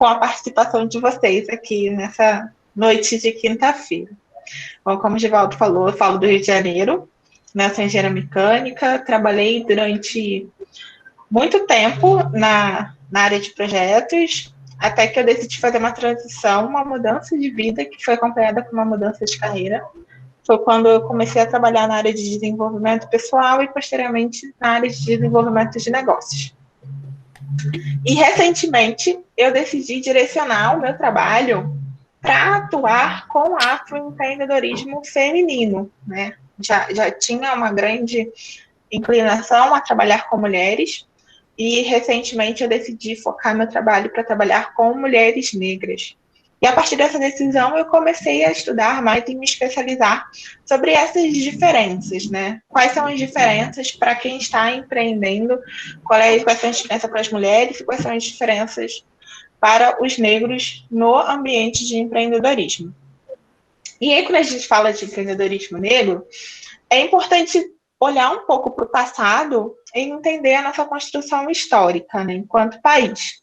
com a participação de vocês aqui nessa noite de quinta-feira. Bom, como o Givaldo falou, eu falo do Rio de Janeiro, né, sou engenheira mecânica, trabalhei durante muito tempo na área de projetos, até que eu decidi fazer uma transição, uma mudança de vida, que foi acompanhada por uma mudança de carreira. Foi quando eu comecei a trabalhar na área de desenvolvimento pessoal e, posteriormente, na área de desenvolvimento de negócios. E, recentemente, eu decidi direcionar o meu trabalho para atuar com afroempreendedorismo feminino, né? Já tinha uma grande inclinação a trabalhar com mulheres e, recentemente, eu decidi focar meu trabalho para trabalhar com mulheres negras. E, a partir dessa decisão, eu comecei a estudar mais e me especializar sobre essas diferenças, né? Quais são as diferenças para quem está empreendendo, quais são as diferenças para as mulheres e quais são as diferenças para os negros no ambiente de empreendedorismo. E aí, quando a gente fala de empreendedorismo negro, é importante olhar um pouco para o passado e entender a nossa construção histórica, né, enquanto país.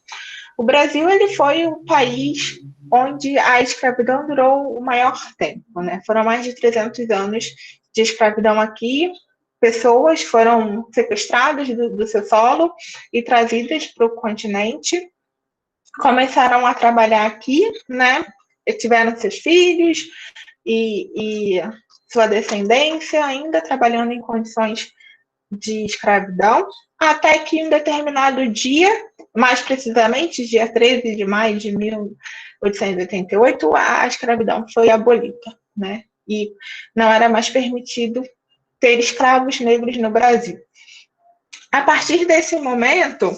O Brasil ele foi o país onde a escravidão durou o maior tempo, né? Foram mais de 300 anos de escravidão aqui. Pessoas foram sequestradas do seu solo e trazidas para o continente. Começaram a trabalhar aqui, né? Tiveram seus filhos e sua descendência, ainda trabalhando em condições de escravidão, até que em um determinado dia, mais precisamente, dia 13 de maio de 1888, a escravidão foi abolida, né? E não era mais permitido ter escravos negros no Brasil. A partir desse momento,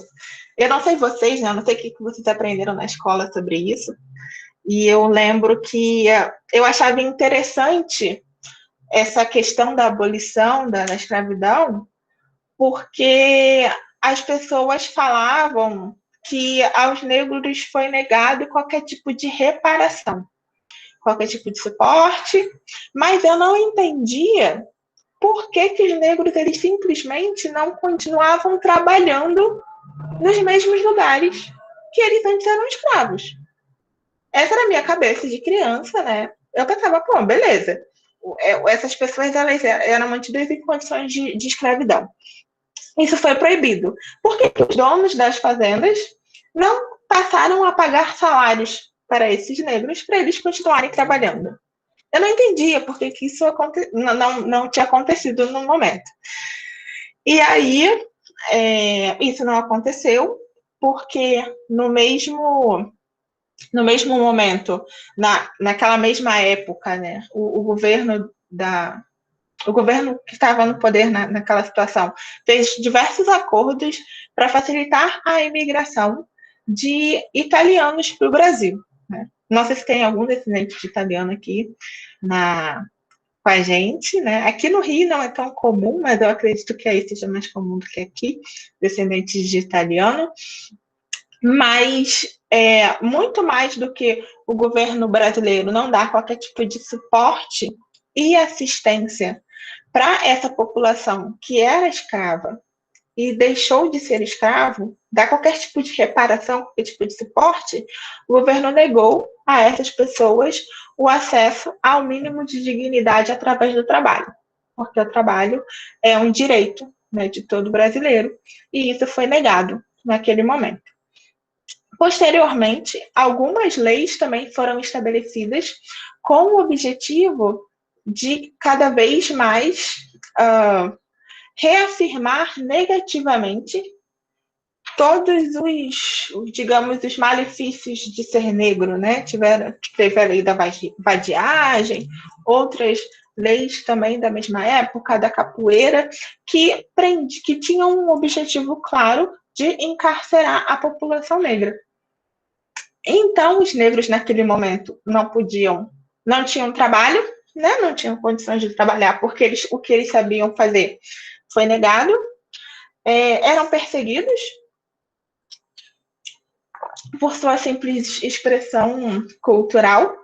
eu não sei vocês, né? Eu não sei o que vocês aprenderam na escola sobre isso, e eu lembro que eu achava interessante essa questão da abolição da escravidão, porque as pessoas falavam que aos negros foi negado qualquer tipo de reparação, qualquer tipo de suporte, mas eu não entendia por que os negros eles simplesmente não continuavam trabalhando nos mesmos lugares que eles antes eram escravos. Essa era a minha cabeça de criança, né? Eu pensava, pô, beleza. Essas pessoas elas eram mantidas em condições de escravidão. Isso foi proibido. Por que os donos das fazendas não passaram a pagar salários para esses negros para eles continuarem trabalhando? Eu não entendia por que isso não tinha acontecido no momento. E aí, isso não aconteceu, porque no mesmo momento, naquela mesma época, né, o governo que estava no poder naquela situação fez diversos acordos para facilitar a imigração de italianos para o Brasil, né? Não sei se tem algum descendente de italiano aqui com a gente, né? Aqui no Rio não é tão comum, mas eu acredito que aí seja mais comum do que aqui, descendentes de italiano. Mas muito mais do que o governo brasileiro não dar qualquer tipo de suporte e assistência para essa população que era escrava e deixou de ser escravo, dar qualquer tipo de reparação, qualquer tipo de suporte, o governo negou a essas pessoas o acesso ao mínimo de dignidade através do trabalho, porque o trabalho é um direito, né, de todo brasileiro, e isso foi negado naquele momento. Posteriormente, algumas leis também foram estabelecidas com o objetivo de cada vez mais reafirmar negativamente todos os malefícios de ser negro, né? Teve a lei da vadiagem, outras leis também da mesma época, da capoeira, que tinham um objetivo claro de encarcerar a população negra. Então, os negros naquele momento não tinham trabalho, né? Não tinham condições de trabalhar, porque o que eles sabiam fazer foi negado, eram perseguidos por sua simples expressão cultural,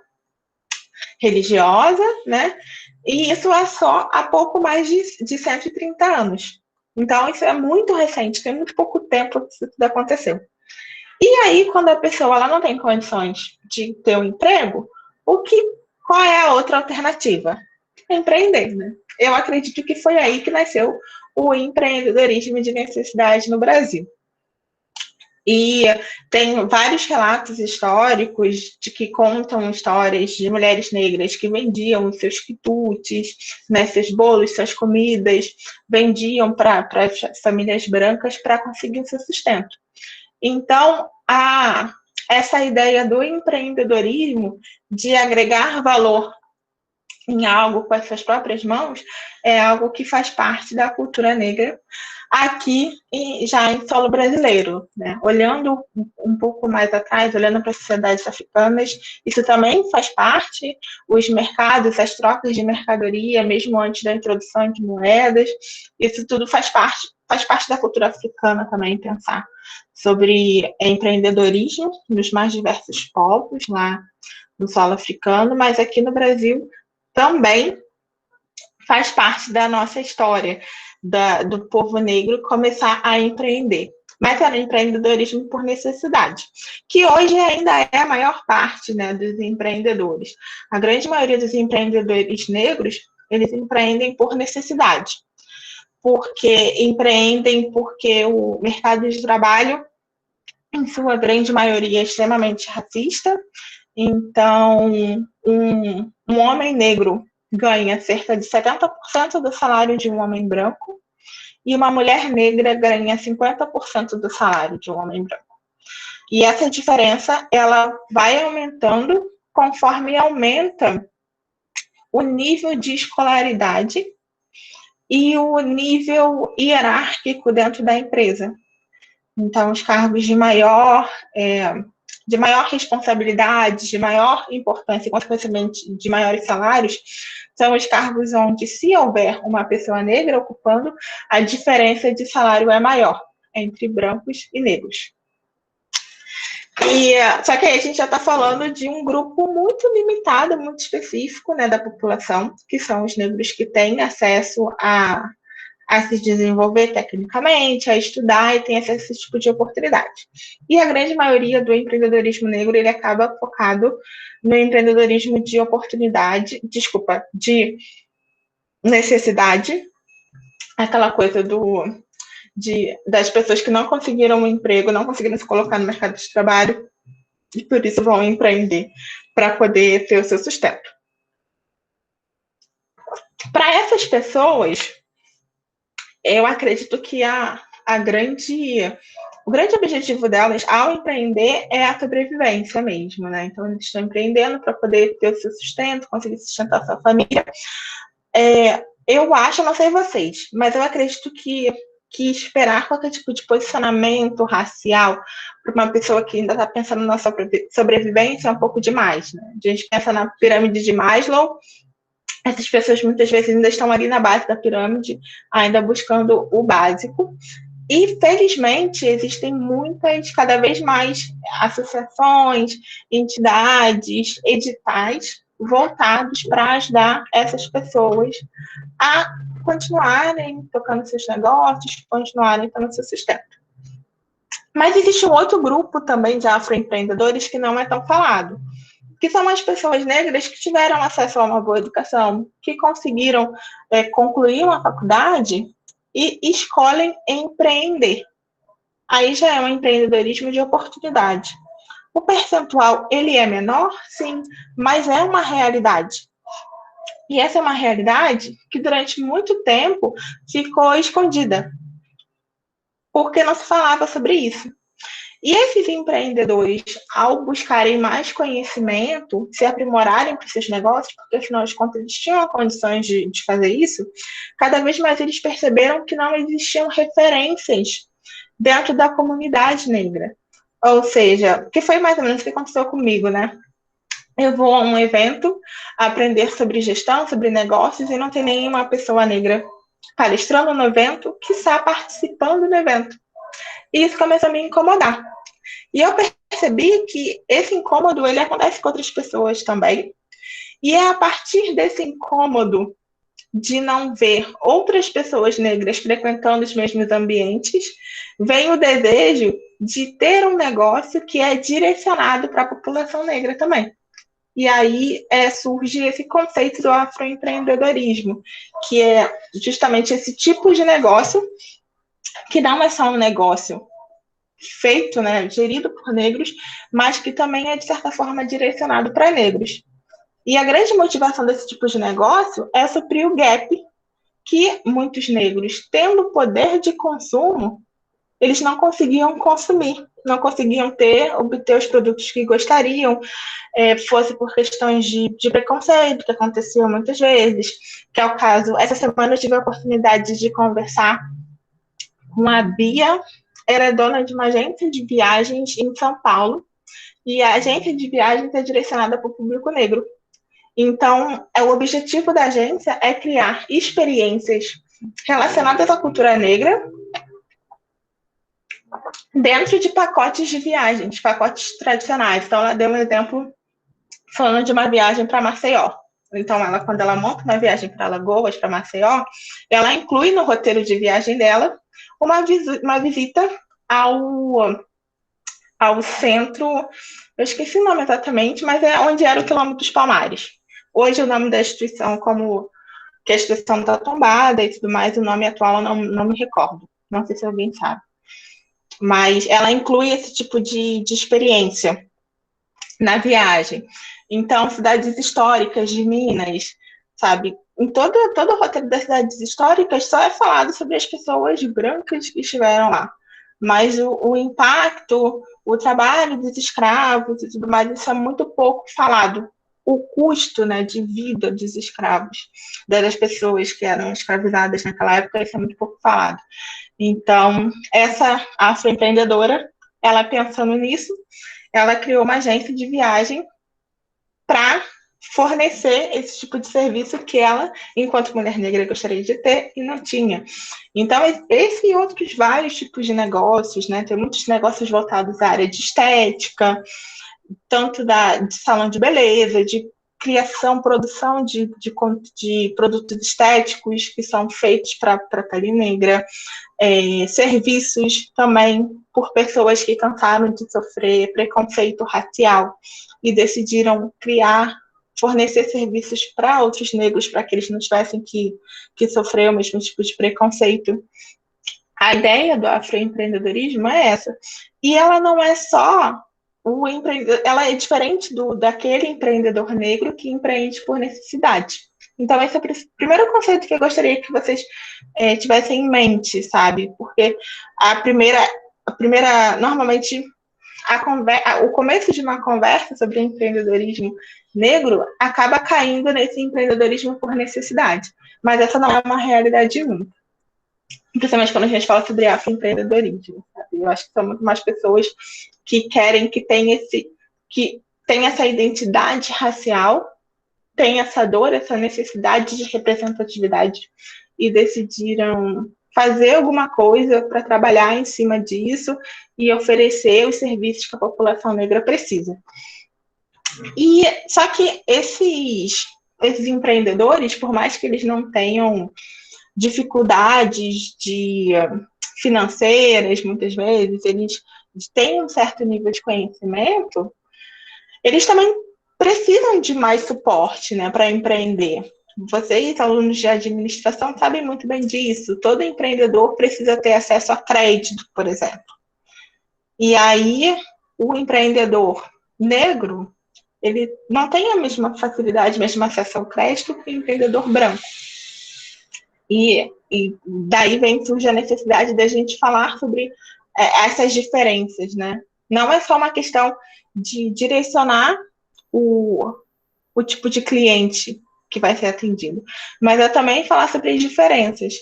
religiosa, né? E isso é só há pouco mais de 130 anos. Então, isso é muito recente, tem muito pouco tempo que isso tudo aconteceu. E aí, quando a pessoa ela não tem condições de ter um emprego, qual é a outra alternativa? Empreender, né? Eu acredito que foi aí que nasceu o empreendedorismo de necessidade no Brasil. E tem vários relatos históricos de que contam histórias de mulheres negras que vendiam seus quitutes, né, seus bolos, suas comidas, vendiam para as famílias brancas para conseguir o seu sustento. Então, essa ideia do empreendedorismo, de agregar valor em algo com as suas próprias mãos, é algo que faz parte da cultura negra aqui já em solo brasileiro, né? Olhando um pouco mais atrás, olhando para as sociedades africanas, isso também faz parte, os mercados, as trocas de mercadoria, mesmo antes da introdução de moedas, isso tudo faz parte da cultura africana também, pensar sobre empreendedorismo nos mais diversos povos lá no solo africano, mas aqui no Brasil também faz parte da nossa história, do povo negro começar a empreender. Mas era empreendedorismo por necessidade, que hoje ainda é a maior parte, né, dos empreendedores. A grande maioria dos empreendedores negros, eles empreendem por necessidade, porque empreendem porque o mercado de trabalho, em sua grande maioria, é extremamente racista. Então, um homem negro ganha cerca de 70% do salário de um homem branco e uma mulher negra ganha 50% do salário de um homem branco. E essa diferença ela vai aumentando conforme aumenta o nível de escolaridade e o nível hierárquico dentro da empresa. Então, os cargos de maior responsabilidade, de maior importância e, consequentemente, de maiores salários, são os cargos onde, se houver uma pessoa negra ocupando, a diferença de salário é maior entre brancos e negros. Só que aí a gente já está falando de um grupo muito limitado, muito específico, né, da população, que são os negros que têm acesso a se desenvolver tecnicamente, a estudar e tem acesso a esse tipo de oportunidade. E a grande maioria do empreendedorismo negro, ele acaba focado no empreendedorismo de oportunidade, de necessidade, aquela coisa das pessoas que não conseguiram um emprego, não conseguiram se colocar no mercado de trabalho, e por isso vão empreender para poder ter o seu sustento. Para essas pessoas, eu acredito que o grande objetivo delas ao empreender é a sobrevivência mesmo, né? Então, eles estão empreendendo para poder ter o seu sustento, conseguir sustentar a sua família. Eu acho, não sei vocês, mas eu acredito que esperar qualquer tipo de posicionamento racial para uma pessoa que ainda está pensando na sua sobrevivência é um pouco demais, né? A gente pensa na pirâmide de Maslow, essas pessoas muitas vezes ainda estão ali na base da pirâmide, ainda buscando o básico. E, felizmente, existem cada vez mais associações, entidades, editais voltados para ajudar essas pessoas a continuarem tocando seus negócios, continuarem tendo seu sustento. Mas existe um outro grupo também de afroempreendedores que não é tão falado, que são as pessoas negras que tiveram acesso a uma boa educação, que conseguiram concluir uma faculdade e escolhem empreender. Aí já é um empreendedorismo de oportunidade. O percentual, ele é menor? Sim, mas é uma realidade. E essa é uma realidade que durante muito tempo ficou escondida, porque não se falava sobre isso. E esses empreendedores, ao buscarem mais conhecimento, se aprimorarem para os seus negócios, porque afinal de contas eles tinham condições de fazer isso, cada vez mais eles perceberam que não existiam referências dentro da comunidade negra. Ou seja, que foi mais ou menos o que aconteceu comigo, né? Eu vou a um evento aprender sobre gestão, sobre negócios, e não tem nenhuma pessoa negra palestrando no evento que está participando do evento. E isso começou a me incomodar. E eu percebi que esse incômodo, ele acontece com outras pessoas também. E é a partir desse incômodo de não ver outras pessoas negras frequentando os mesmos ambientes, vem o desejo de ter um negócio que é direcionado para a população negra também. E aí surge esse conceito do afroempreendedorismo, que é justamente esse tipo de negócio que não é só um negócio feito, né, gerido por negros, mas que também é, de certa forma, direcionado para negros. E a grande motivação desse tipo de negócio é suprir o gap que muitos negros, tendo poder de consumo, eles não conseguiam consumir, não conseguiam obter os produtos que gostariam, fosse por questões de preconceito, que aconteciam muitas vezes, que é o caso. Essa semana eu tive a oportunidade de conversar com a Bia, ela é dona de uma agência de viagens em São Paulo, e a agência de viagens é direcionada para o público negro. Então, o objetivo da agência é criar experiências relacionadas à cultura negra dentro de pacotes de viagens, pacotes tradicionais. Então, ela deu um exemplo falando de uma viagem para Maceió. Então, quando ela monta uma viagem para Alagoas, para Maceió, ela inclui no roteiro de viagem dela uma visita ao centro, eu esqueci o nome exatamente, mas é onde era o Quilômetro dos Palmares. Hoje o nome da instituição, como que a instituição está tombada e tudo mais, o nome atual eu não me recordo. Não sei se alguém sabe. Mas ela inclui esse tipo de experiência na viagem. Então, cidades históricas de Minas, sabe? Em todo o roteiro das cidades históricas só é falado sobre as pessoas brancas que estiveram lá. Mas o impacto, o trabalho dos escravos e tudo mais, isso é muito pouco falado. O custo, né, de vida dos escravos, das pessoas que eram escravizadas naquela época, isso é muito pouco falado. Então, essa afroempreendedora, ela pensando nisso, ela criou uma agência de viagem para fornecer esse tipo de serviço que ela, enquanto mulher negra, gostaria de ter e não tinha. Então, esse e outros vários tipos de negócios, né? Tem muitos negócios voltados à área de estética, tanto de salão de beleza, de criação, produção de produtos estéticos que são feitos para a pele negra, serviços também por pessoas que cansaram de sofrer preconceito racial e decidiram fornecer serviços para outros negros, para que eles não tivessem que sofrer o mesmo tipo de preconceito. A ideia do afroempreendedorismo é essa. E ela não é só o empreendedor, ela é diferente daquele empreendedor negro que empreende por necessidade. Então, esse é o primeiro conceito que eu gostaria que vocês tivessem em mente, sabe? Porque a primeira normalmente, o começo de uma conversa sobre empreendedorismo negro acaba caindo nesse empreendedorismo por necessidade. Mas essa não é uma realidade única. Principalmente quando a gente fala sobre afroempreendedorismo, sabe? Eu acho que são muito mais pessoas que querem que tem essa identidade racial, tem essa dor, essa necessidade de representatividade e decidiram fazer alguma coisa para trabalhar em cima disso e oferecer os serviços que a população negra precisa. E só que esses empreendedores, por mais que eles não tenham dificuldades financeiras, muitas vezes, eles têm um certo nível de conhecimento, eles também precisam de mais suporte, né, para empreender. Vocês, alunos de administração, sabem muito bem disso. Todo empreendedor precisa ter acesso a crédito, por exemplo. E aí, o empreendedor negro, ele não tem a mesma facilidade, o mesmo acesso ao crédito que o empreendedor branco. E daí surge a necessidade da gente falar sobre essas diferenças, né? Não é só uma questão de direcionar o tipo de cliente que vai ser atendido, mas é também falar sobre as diferenças.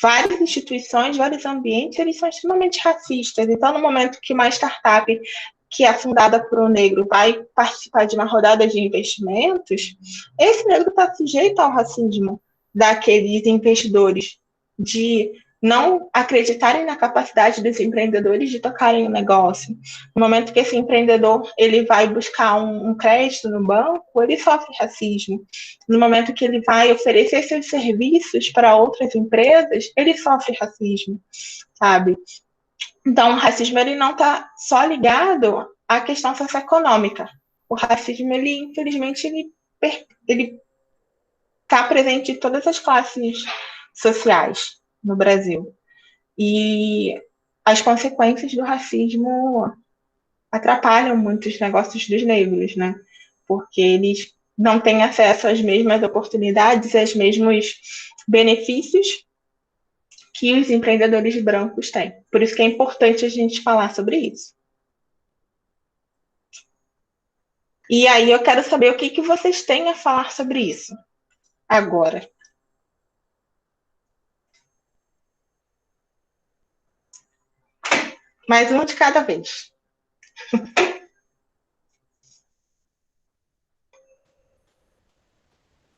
Várias instituições, vários ambientes, eles são extremamente racistas. Então, no momento que uma startup que é fundada por um negro vai participar de uma rodada de investimentos, esse negro está sujeito ao racismo daqueles investidores, de não acreditarem na capacidade dos empreendedores de tocarem o negócio. No momento que esse empreendedor ele vai buscar um crédito no banco, ele sofre racismo. No momento que ele vai oferecer seus serviços para outras empresas, ele sofre racismo, sabe? Então, o racismo ele não está só ligado à questão socioeconômica. O racismo, ele, infelizmente, ele está presente em todas as classes sociais no Brasil. E as consequências do racismo atrapalham muito os negócios dos negros, né? Porque eles não têm acesso às mesmas oportunidades, aos mesmos benefícios que os empreendedores brancos têm. Por isso que é importante a gente falar sobre isso. E aí eu quero saber o que vocês têm a falar sobre isso agora. Mais um de cada vez.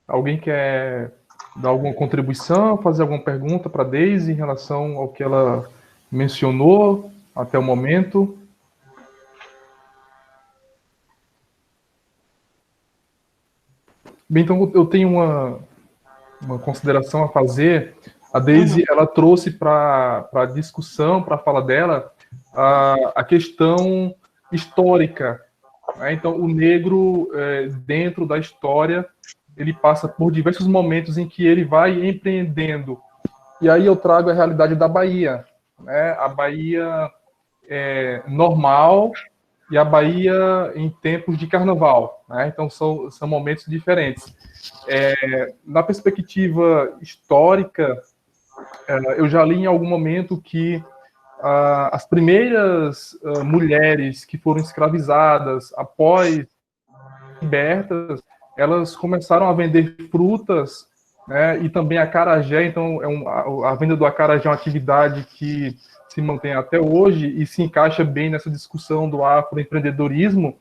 Alguém quer dar alguma contribuição, fazer alguma pergunta para a Deise em relação ao que ela mencionou até o momento? Bem, então eu tenho uma consideração a fazer. A Deise, ela trouxe para a discussão, para a fala dela, a questão histórica, né? Então, o negro, dentro da história, ele passa por diversos momentos em que ele vai empreendendo. E aí eu trago a realidade da Bahia, né? A Bahia normal e a Bahia em tempos de carnaval, né? Então são momentos diferentes. Na perspectiva histórica, eu já li em algum momento que as primeiras mulheres que foram escravizadas após libertas, elas começaram a vender frutas, né, e também acarajé. Então a venda do acarajé é uma atividade que se mantém até hoje e se encaixa bem nessa discussão do afroempreendedorismo,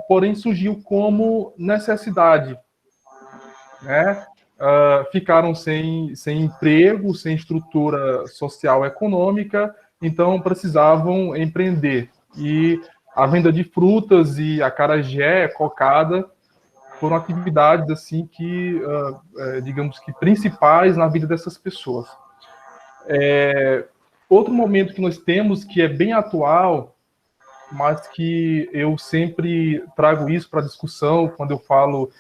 porém surgiu como necessidade, né? Ficaram sem emprego, sem estrutura social econômica, então precisavam empreender. E a venda de frutas e acarajé, cocada, foram atividades assim que, digamos que principais na vida dessas pessoas. Outro momento que nós temos que é bem atual, mas que eu sempre trago isso para discussão quando eu falo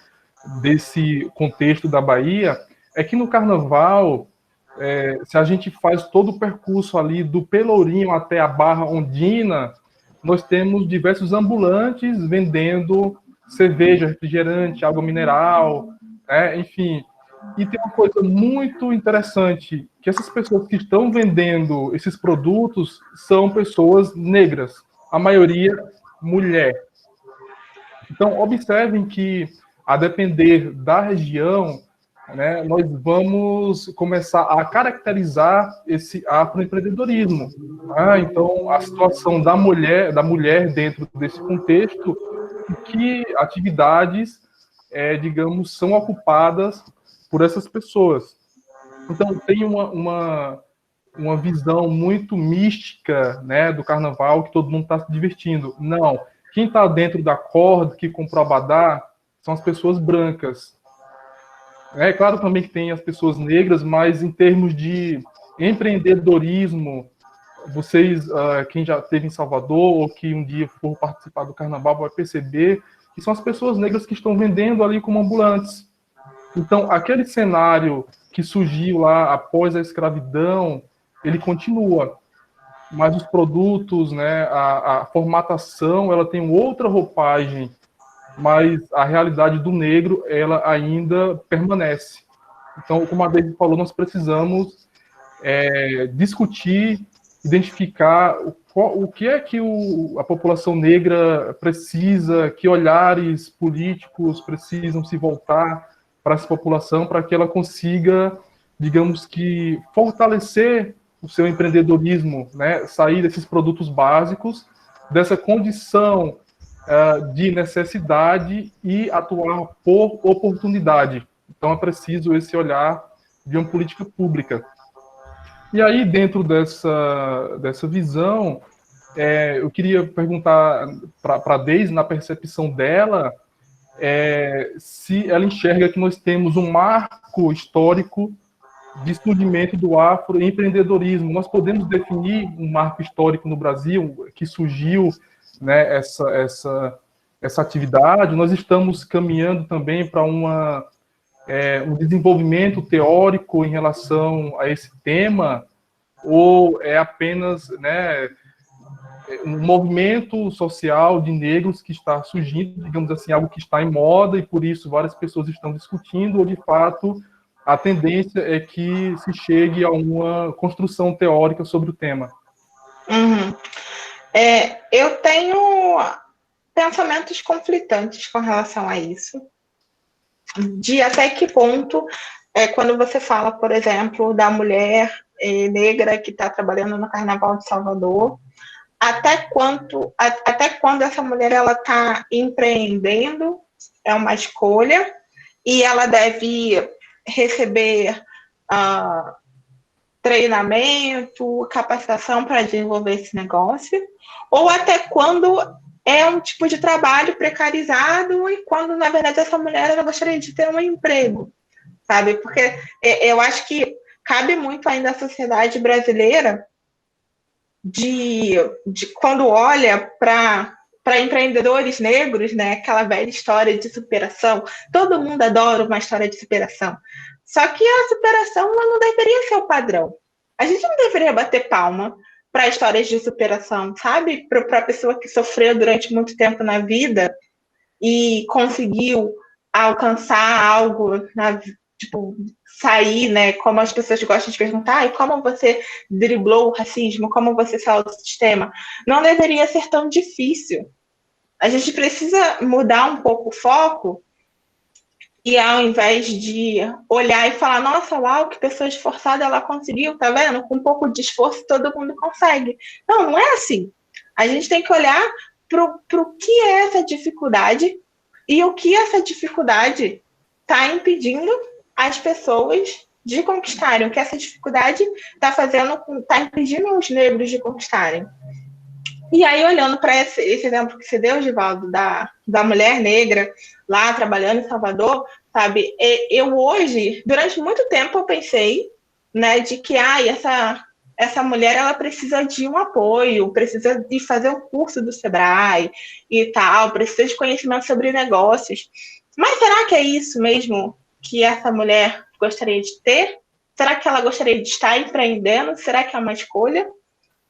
desse contexto da Bahia, é que no Carnaval, se a gente faz todo o percurso ali do Pelourinho até a Barra Ondina, nós temos diversos ambulantes vendendo cerveja, refrigerante, água mineral, né? Enfim. E tem uma coisa muito interessante, que essas pessoas que estão vendendo esses produtos são pessoas negras, a maioria mulher. Então, observem que, a depender da região, né, nós vamos começar a caracterizar esse afroempreendedorismo. Então, a situação da mulher dentro desse contexto, que atividades, digamos, são ocupadas por essas pessoas. Então, tem uma visão muito mística, né, do carnaval, que todo mundo está se divertindo. Não. Quem está dentro da corda, que comprou abadá, são as pessoas brancas. É claro também que tem as pessoas negras, mas em termos de empreendedorismo, vocês, quem já esteve em Salvador ou que um dia for participar do carnaval, vai perceber que são as pessoas negras que estão vendendo ali como ambulantes. Então, aquele cenário que surgiu lá após a escravidão, ele continua. Mas os produtos, né, a formatação, ela tem outra roupagem, mas a realidade do negro, ela ainda permanece. Então, como a Daisy falou, nós precisamos discutir, identificar o que é que a população negra precisa, que olhares políticos precisam se voltar para essa população, para que ela consiga, digamos que, fortalecer o seu empreendedorismo, né? Sair desses produtos básicos, dessa condição de necessidade e atuar por oportunidade. Então é preciso esse olhar de uma política pública. E aí, dentro dessa visão, eu queria perguntar para a Deise, na percepção dela, se ela enxerga que nós temos um marco histórico de surgimento do afroempreendedorismo. Nós podemos definir um marco histórico no Brasil que surgiu, né, essa atividade. Nós estamos caminhando também para um desenvolvimento teórico em relação a esse tema, ou é apenas, né, um movimento social de negros que está surgindo, digamos assim, algo que está em moda e por isso várias pessoas estão discutindo, ou de fato a tendência é que se chegue a uma construção teórica sobre o tema? Uhum. Eu tenho pensamentos conflitantes com relação a isso, de até que ponto, quando você fala, por exemplo, da mulher negra que está trabalhando no Carnaval de Salvador, até quando essa mulher ela está empreendendo, é uma escolha, e ela deve receber treinamento, capacitação para desenvolver esse negócio, ou até quando é um tipo de trabalho precarizado e quando, na verdade, essa mulher ela gostaria de ter um emprego, sabe? Porque eu acho que cabe muito ainda à sociedade brasileira de quando olha para empreendedores negros, né? Aquela velha história de superação. Todo mundo adora uma história de superação. Só que a superação ela não deveria ser o padrão. A gente não deveria bater palma para histórias de superação, sabe? Para a pessoa que sofreu durante muito tempo na vida e conseguiu alcançar algo, tipo, sair, né? Como as pessoas gostam de perguntar, e como você driblou o racismo, como você saiu do sistema. Não deveria ser tão difícil. A gente precisa mudar um pouco o foco e ao invés de olhar e falar, nossa, uau, que pessoa esforçada ela conseguiu, tá vendo? Com um pouco de esforço todo mundo consegue. Não, não é assim. A gente tem que olhar para o que é essa dificuldade e o que essa dificuldade está impedindo as pessoas de conquistarem, o que essa dificuldade está fazendo, está impedindo os negros de conquistarem. E aí, olhando para esse exemplo que você deu, Givaldo, da mulher negra lá trabalhando em Salvador, sabe? Eu hoje, durante muito tempo, eu pensei, né, de que essa mulher ela precisa de um apoio, precisa de fazer um curso do Sebrae e tal, precisa de conhecimento sobre negócios. Mas será que é isso mesmo que essa mulher gostaria de ter? Será que ela gostaria de estar empreendendo? Será que é uma escolha?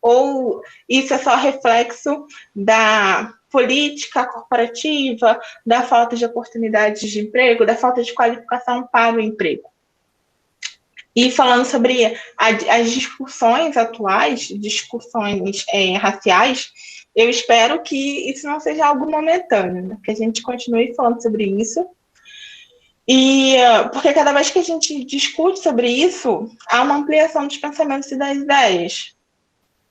Ou isso é só reflexo da política corporativa, da falta de oportunidades de emprego, da falta de qualificação para o emprego? E falando sobre as discussões atuais, discussões raciais, eu espero que isso não seja algo momentâneo, né? Que a gente continue falando sobre isso. E porque cada vez que a gente discute sobre isso, há uma ampliação dos pensamentos e das ideias.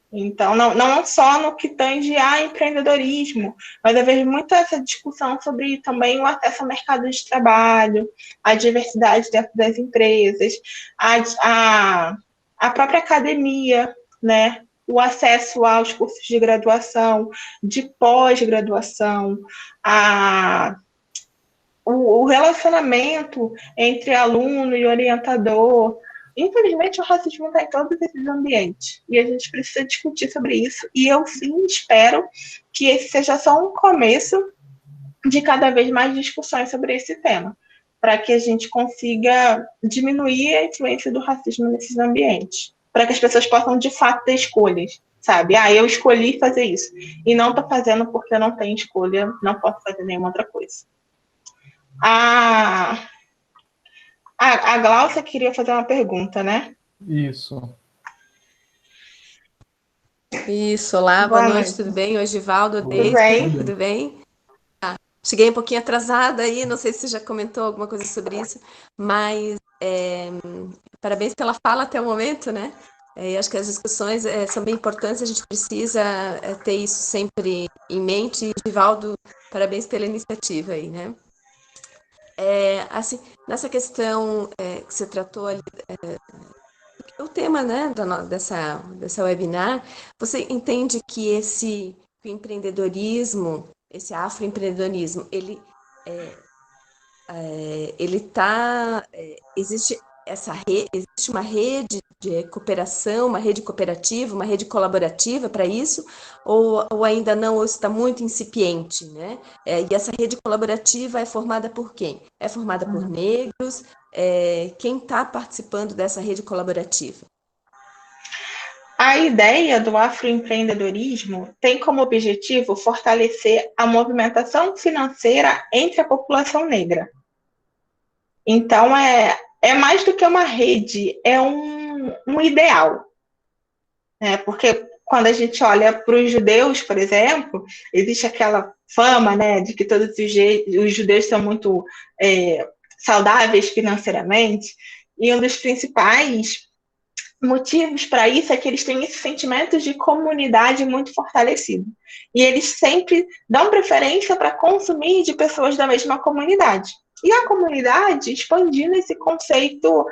Então, não só no que tange a empreendedorismo, mas eu vejo muito essa discussão sobre também o acesso ao mercado de trabalho, a diversidade dentro das empresas, a própria academia, né? O acesso aos cursos de graduação, de pós-graduação, o relacionamento entre aluno e orientador. Infelizmente, o racismo está em todos esses ambientes. E a gente precisa discutir sobre isso. E eu, sim, espero que esse seja só um começo de cada vez mais discussões sobre esse tema, para que a gente consiga diminuir a influência do racismo nesses ambientes, para que as pessoas possam, de fato, ter escolhas, sabe? Eu escolhi fazer isso, e não estou fazendo porque eu não tenho escolha, não posso fazer nenhuma outra coisa. A Glaucia queria fazer uma pergunta, né? Isso. Isso, olá, boa noite, tudo bem? Oi, Givaldo, Deise, tudo bem? Cheguei um pouquinho atrasada aí, não sei se você já comentou alguma coisa sobre isso, mas parabéns pela fala até o momento, né? Acho que as discussões são bem importantes, a gente precisa ter isso sempre em mente. E, Givaldo, parabéns pela iniciativa aí, né? Assim, nessa questão que você tratou ali, o tema, né, dessa webinar, você entende que esse empreendedorismo, esse afroempreendedorismo, existe existe uma rede de cooperação, uma rede cooperativa, uma rede colaborativa para isso, ou ainda não, ou está muito incipiente, né? E essa rede colaborativa é formada por quem? É formada por negros. Quem está participando dessa rede colaborativa? A ideia do afroempreendedorismo tem como objetivo fortalecer a movimentação financeira entre a população negra. Então, é mais do que uma rede, é um ideal. Né? Porque quando a gente olha para os judeus, por exemplo, existe aquela fama, né, de que todos os judeus são muito saudáveis financeiramente, e um dos principais motivos para isso é que eles têm esse sentimento de comunidade muito fortalecido. E eles sempre dão preferência para consumir de pessoas da mesma comunidade. E a comunidade expandindo esse conceito,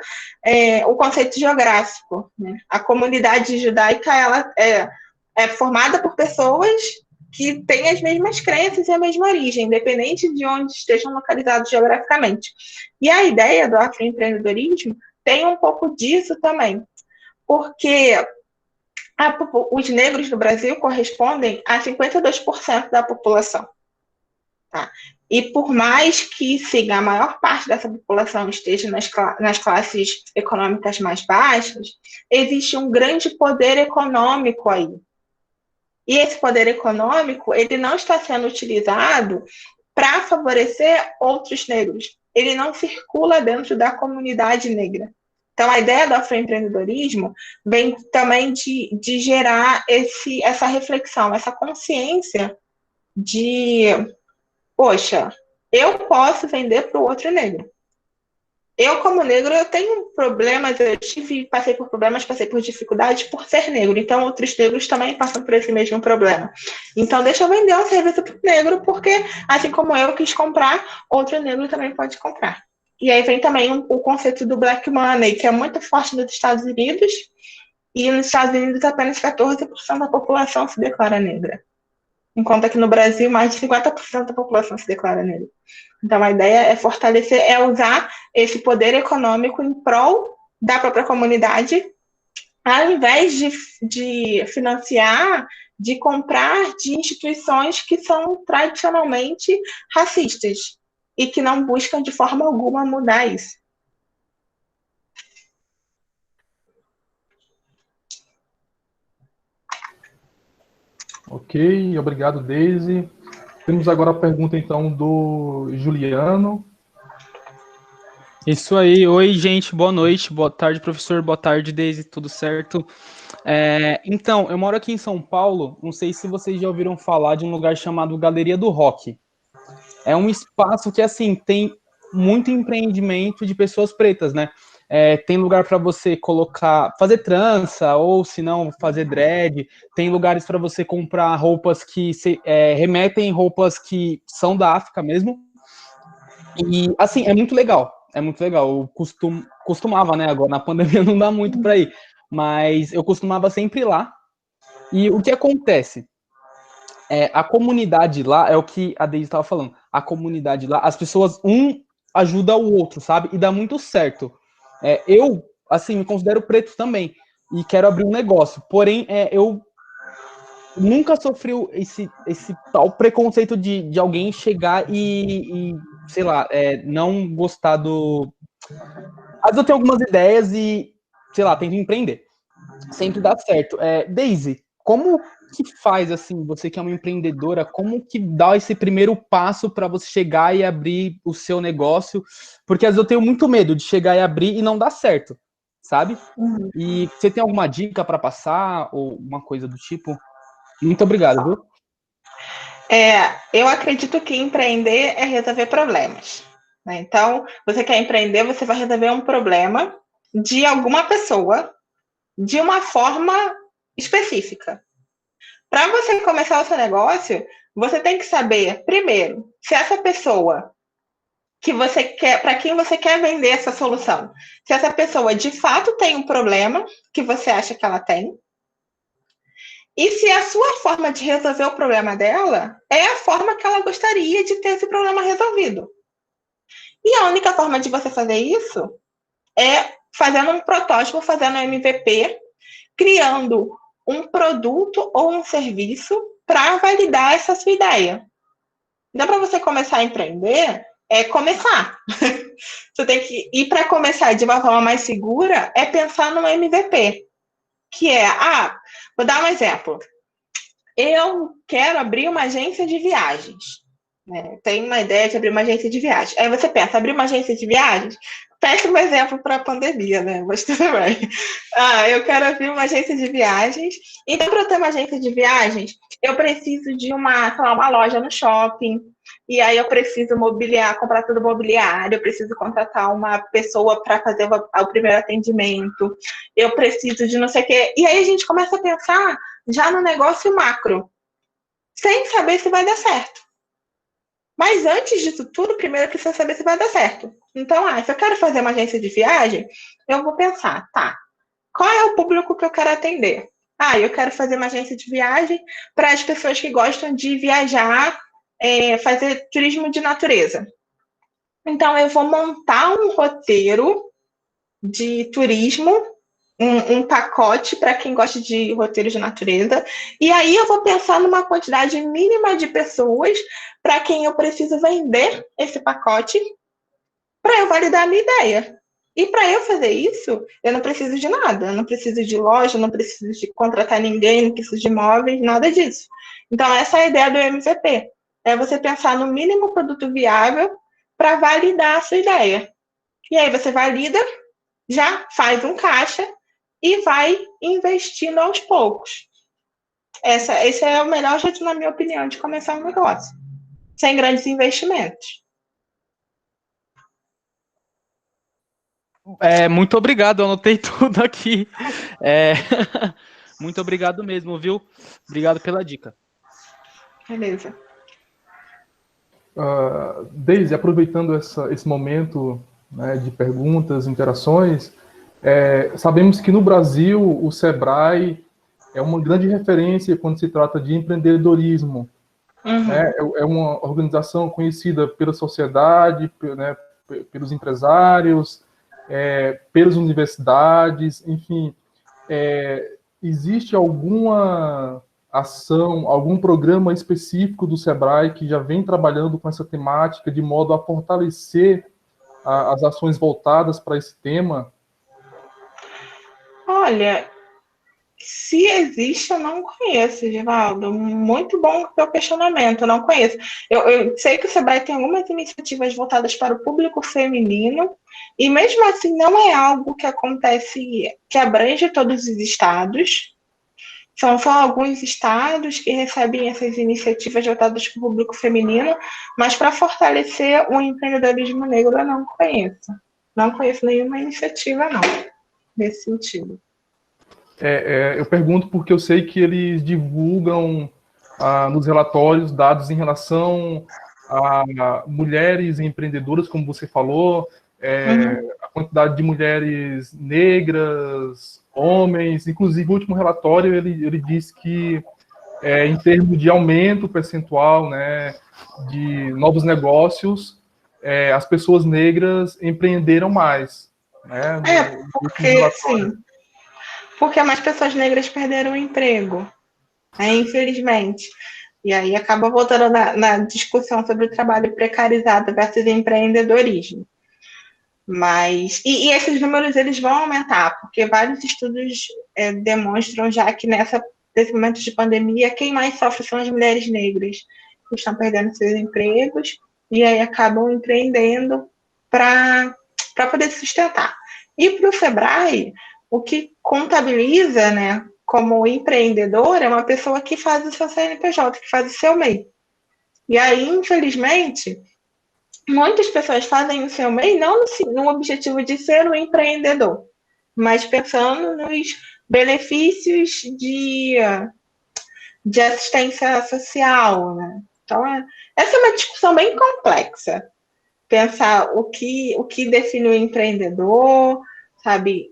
o conceito geográfico. Né? A comunidade judaica ela é formada por pessoas que têm as mesmas crenças e a mesma origem, independente de onde estejam localizados geograficamente. E a ideia do afroempreendedorismo tem um pouco disso também, porque os negros no Brasil correspondem a 52% da população. Tá? E por mais que a maior parte dessa população esteja nas classes econômicas mais baixas, existe um grande poder econômico aí. E esse poder econômico, ele não está sendo utilizado para favorecer outros negros. Ele não circula dentro da comunidade negra. Então, a ideia do afroempreendedorismo vem também de gerar essa reflexão, essa consciência de, poxa, eu posso vender para o outro negro. Eu, como negro, eu tenho problemas, passei por problemas, passei por dificuldades por ser negro. Então, outros negros também passam por esse mesmo problema. Então, deixa eu vender um serviço para o negro, porque, assim como eu quis comprar, outro negro também pode comprar. E aí vem também o conceito do Black Money, que é muito forte nos Estados Unidos, e nos Estados Unidos apenas 14% da população se declara negra. Enquanto aqui no Brasil, mais de 50% da população se declara negra. Então, a ideia é fortalecer, é usar esse poder econômico em prol da própria comunidade, ao invés de financiar, de comprar de instituições que são tradicionalmente racistas e que não buscam de forma alguma mudar isso. Ok, obrigado, Deise. Temos agora a pergunta, então, do Juliano. Isso aí. Oi, gente. Boa noite. Boa tarde, professor. Boa tarde, Deise. Tudo certo? Então, eu moro aqui em São Paulo. Não sei se vocês já ouviram falar de um lugar chamado Galeria do Rock. É um espaço que, assim, tem muito empreendimento de pessoas pretas, né? Tem lugar para você fazer trança, ou se não, fazer dread. Tem lugares para você comprar roupas que remetem roupas que são da África mesmo. E, assim, é muito legal. É muito legal. Eu costumava, né? Agora na pandemia não dá muito para ir. Mas eu costumava sempre ir lá. E o que acontece? A comunidade lá, é o que a Deise estava falando. A comunidade lá, as pessoas, ajuda o outro, sabe? E dá muito certo. Eu, assim, me considero preto também. E quero abrir um negócio. Porém, eu nunca sofri esse tal preconceito de alguém chegar e sei lá, não gostar do... Às vezes eu tenho algumas ideias e, sei lá, tento empreender. Sempre dá certo. Deise, como que faz, assim, você que é uma empreendedora, como que dá esse primeiro passo para você chegar e abrir o seu negócio? Porque às vezes eu tenho muito medo de chegar e abrir e não dar certo, sabe? Uhum. E você tem alguma dica para passar ou uma coisa do tipo? Muito obrigado, viu? Eu acredito que empreender é resolver problemas. Né? Então, você quer empreender, você vai resolver um problema de alguma pessoa de uma forma específica. Para você começar o seu negócio, você tem que saber, primeiro, se essa pessoa que você quer, para quem você quer vender essa solução, se essa pessoa de fato tem um problema que você acha que ela tem, e se a sua forma de resolver o problema dela é a forma que ela gostaria de ter esse problema resolvido. E a única forma de você fazer isso é fazendo um protótipo, fazendo um MVP, criando um produto ou um serviço para validar essa sua ideia. Então, para você começar a empreender, é começar. Você tem que ir para começar de uma forma mais segura, é pensar no MVP, que é, vou dar um exemplo. Eu quero abrir uma agência de viagens. Tenho uma ideia de abrir uma agência de viagens. Aí você pensa, abrir uma agência de viagens? Péssimo exemplo para a pandemia, né? Mas tudo bem. Eu quero abrir uma agência de viagens. Então, para eu ter uma agência de viagens, eu preciso de uma loja no shopping. E aí eu preciso comprar tudo mobiliário, eu preciso contratar uma pessoa para fazer o primeiro atendimento, eu preciso de não sei o quê. E aí a gente começa a pensar já no negócio macro, sem saber se vai dar certo. Mas antes disso tudo, primeiro eu preciso saber se vai dar certo. Então, se eu quero fazer uma agência de viagem, eu vou pensar, qual é o público que eu quero atender? Eu quero fazer uma agência de viagem para as pessoas que gostam de viajar, fazer turismo de natureza. Então, eu vou montar um roteiro de turismo, um pacote para quem gosta de roteiro de natureza, e aí eu vou pensar numa quantidade mínima de pessoas para quem eu preciso vender esse pacote para eu validar a minha ideia. E para eu fazer isso, eu não preciso de nada, eu não preciso de loja, não preciso de contratar ninguém, não preciso de imóveis, nada disso. Então, essa é a ideia do MVP. É você pensar no mínimo produto viável para validar a sua ideia. E aí você valida, já faz um caixa e vai investindo aos poucos. Esse é o melhor jeito, na minha opinião, de começar um negócio. Sem grandes investimentos. Muito obrigado, eu anotei tudo aqui. Muito obrigado mesmo, viu? Obrigado pela dica. Beleza. Deise, aproveitando esse momento, né, de perguntas, interações, sabemos que no Brasil o Sebrae é uma grande referência quando se trata de empreendedorismo. Uhum. É uma organização conhecida pela sociedade, né, pelos empresários, pelas universidades, enfim. Existe alguma ação, algum programa específico do Sebrae que já vem trabalhando com essa temática de modo a fortalecer as ações voltadas para esse tema? Olha, se existe, eu não conheço, Givaldo. Muito bom o seu questionamento, eu não conheço. Eu sei que o Sebrae tem algumas iniciativas voltadas para o público feminino, e mesmo assim não é algo que acontece, que abrange todos os estados. São só alguns estados que recebem essas iniciativas voltadas para o público feminino, mas para fortalecer o empreendedorismo negro eu não conheço. Não conheço nenhuma iniciativa, não, nesse sentido. Eu pergunto porque eu sei que eles divulgam nos relatórios dados em relação a mulheres empreendedoras, como você falou, a quantidade de mulheres negras, homens, inclusive o último relatório ele diz que em termos de aumento percentual, né, de novos negócios, as pessoas negras empreenderam mais, né, porque sim, porque mais pessoas negras perderam o emprego, infelizmente. E aí acaba voltando na discussão sobre o trabalho precarizado versus empreendedorismo. Mas, e esses números eles vão aumentar, porque vários estudos demonstram já que nesse momento de pandemia, quem mais sofre são as mulheres negras, que estão perdendo seus empregos e aí acabam empreendendo para poder se sustentar. E para o Sebrae, o que contabiliza, né, como empreendedor é uma pessoa que faz o seu CNPJ, que faz o seu MEI. E aí, infelizmente, muitas pessoas fazem o seu MEI não no objetivo de ser um empreendedor, mas pensando nos benefícios de assistência social, né? Então, essa é uma discussão bem complexa. Pensar o que define o empreendedor, sabe?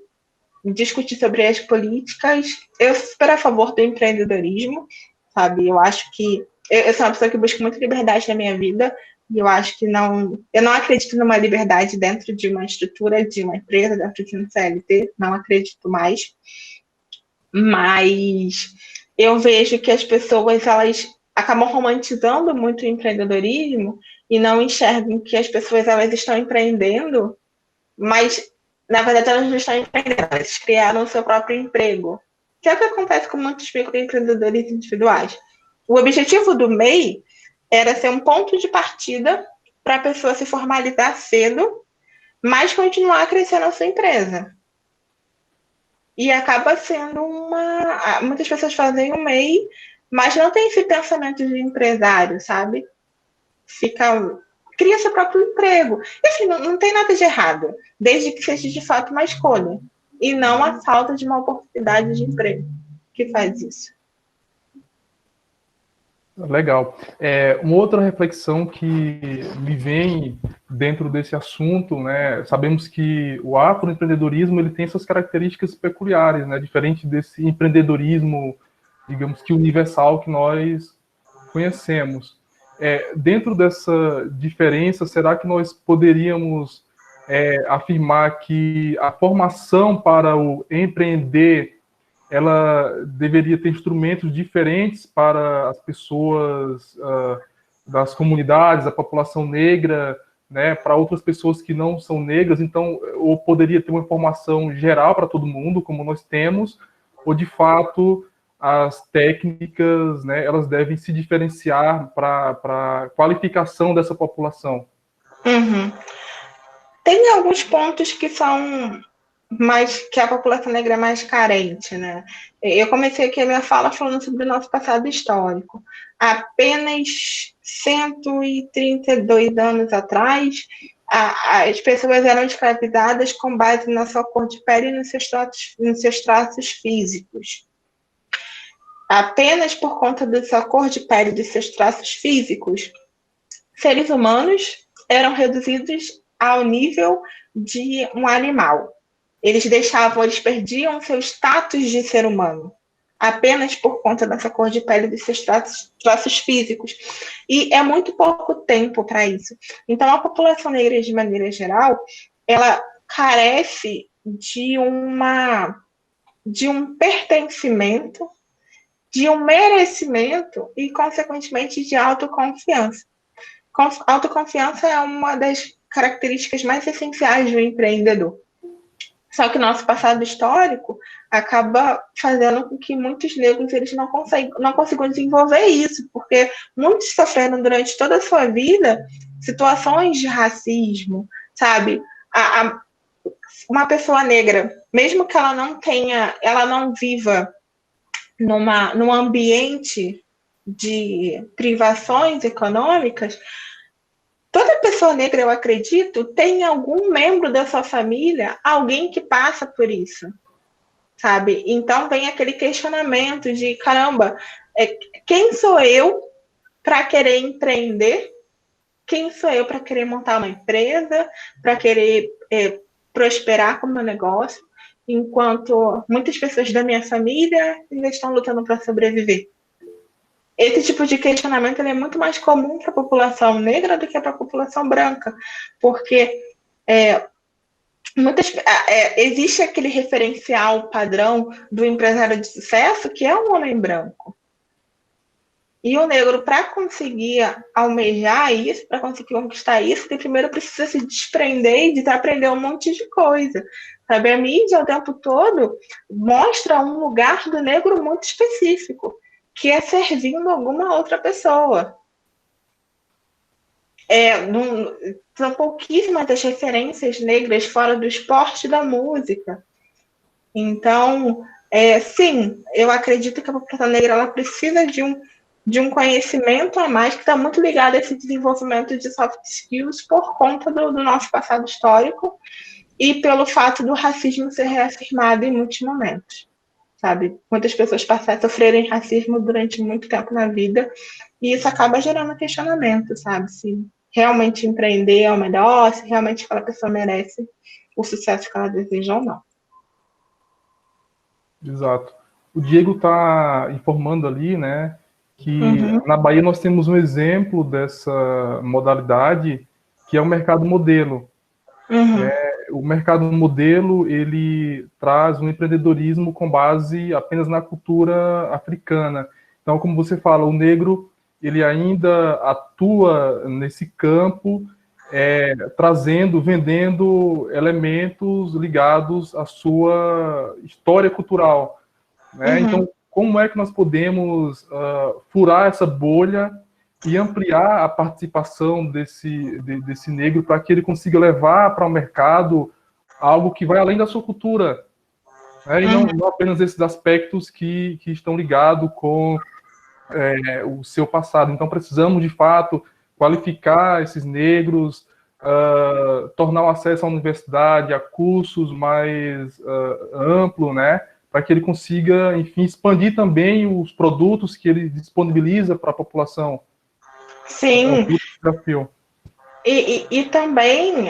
Discutir sobre as políticas. Eu sou super a favor do empreendedorismo, sabe? Eu acho que eu sou uma pessoa que busca muita liberdade na minha vida, E eu acho que eu não acredito numa liberdade dentro de uma estrutura de uma empresa, dentro de um CLT, não acredito mais. Mas eu vejo que as pessoas, elas acabam romantizando muito o empreendedorismo e não enxergam que as pessoas, elas estão empreendendo, mas, na verdade, elas não estão empreendendo, elas criaram o seu próprio emprego, que é o que acontece com muitos microempreendedores individuais. O objetivo do MEI era ser um ponto de partida para a pessoa se formalizar cedo, mas continuar a crescer na sua empresa. E acaba sendo muitas pessoas fazem o MEI, mas não tem esse pensamento de empresário, sabe? Cria seu próprio emprego. E assim, não tem nada de errado, desde que seja de fato uma escolha, e não a falta de uma oportunidade de emprego que faz isso. Legal. Uma outra reflexão que me vem dentro desse assunto, né? Sabemos que o afroempreendedorismo ele tem suas características peculiares, né? Diferente desse empreendedorismo, digamos que universal que nós conhecemos. Dentro dessa diferença, será que nós poderíamos afirmar que a formação para o empreender ela deveria ter instrumentos diferentes para as pessoas das comunidades, da população negra, né, para outras pessoas que não são negras, então, ou poderia ter uma formação geral para todo mundo, como nós temos, ou de fato as técnicas, né, elas devem se diferenciar para a qualificação dessa população? Uhum. Tem alguns pontos que são que a população negra é mais carente, né? Eu comecei aqui a minha fala falando sobre o nosso passado histórico. Apenas 132 anos atrás, as pessoas eram escravizadas com base na sua cor de pele e nos seus traços físicos. Apenas por conta da sua cor de pele e dos seus traços físicos, seres humanos eram reduzidos ao nível de um animal. Eles perdiam seu status de ser humano, apenas por conta dessa cor de pele e dos seus traços físicos. E é muito pouco tempo para isso. Então, a população negra, de maneira geral, ela carece de um pertencimento, de um merecimento e, consequentemente, de autoconfiança. Autoconfiança é uma das características mais essenciais do empreendedor. Só que nosso passado histórico acaba fazendo com que muitos negros eles não consigam desenvolver isso, porque muitos sofreram durante toda a sua vida situações de racismo, sabe? Uma pessoa negra, mesmo que ela não viva num ambiente de privações econômicas, toda pessoa negra, eu acredito, tem algum membro da sua família, alguém que passa por isso, sabe? Então vem aquele questionamento de, caramba, quem sou eu para querer empreender? Quem sou eu para querer montar uma empresa, para querer prosperar com o meu negócio, enquanto muitas pessoas da minha família ainda estão lutando para sobreviver? Esse tipo de questionamento é muito mais comum para a população negra do que para a população branca, porque existe aquele referencial padrão do empresário de sucesso que é um homem branco. E o negro, para conseguir almejar isso, para conseguir conquistar isso, ele primeiro precisa se desprender e desaprender um monte de coisa. Sabe? A mídia, o tempo todo, mostra um lugar do negro muito específico, que é servindo alguma outra pessoa. São pouquíssimas as referências negras fora do esporte e da música. Então, sim, eu acredito que a população negra ela precisa de um conhecimento a mais que está muito ligado a esse desenvolvimento de soft skills por conta do nosso passado histórico e pelo fato do racismo ser reafirmado em muitos momentos. Sabe? Muitas pessoas sofrerem racismo durante muito tempo na vida e isso acaba gerando questionamento, sabe? Se realmente empreender é o melhor, se realmente aquela pessoa merece o sucesso que ela deseja ou não. Exato. O Diego está informando ali, né, que na Bahia nós temos um exemplo dessa modalidade, que é o mercado modelo. O mercado modelo, ele traz um empreendedorismo com base apenas na cultura africana. Então, como você fala, o negro, ele ainda atua nesse campo, trazendo, vendendo elementos ligados à sua história cultural, né? Então, como é que nós podemos furar essa bolha e ampliar a participação desse negro para que ele consiga levar para o mercado algo que vai além da sua cultura, né? E não apenas esses aspectos que estão ligados com o seu passado. Então, precisamos, de fato, qualificar esses negros, tornar o acesso à universidade, a cursos mais amplo, né? Para que ele consiga, enfim, expandir também os produtos que ele disponibiliza para a população. Sim. E também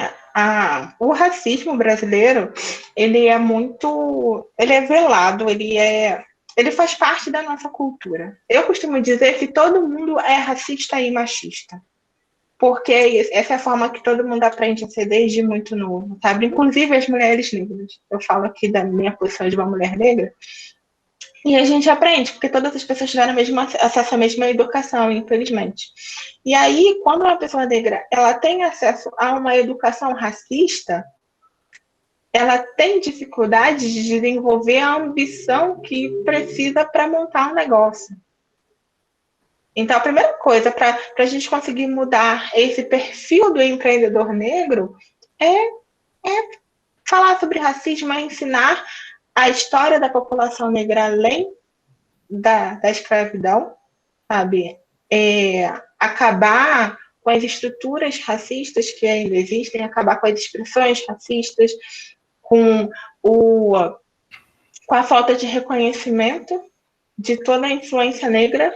o racismo brasileiro, ele é velado, ele faz parte da nossa cultura. Eu costumo dizer que todo mundo é racista e machista, porque essa é a forma que todo mundo aprende a ser desde muito novo, sabe? Inclusive as mulheres negras. Eu falo aqui da minha posição de uma mulher negra, e a gente aprende, porque todas as pessoas tiveram acesso à mesma educação, infelizmente. E aí, quando uma pessoa negra ela tem acesso a uma educação racista, ela tem dificuldade de desenvolver a ambição que precisa para montar um negócio. Então, a primeira coisa para a gente conseguir mudar esse perfil do empreendedor negro é falar sobre racismo, é ensinar a história da população negra além da escravidão, sabe? Acabar com as estruturas racistas que ainda existem, acabar com as expressões racistas, com a falta de reconhecimento de toda a influência negra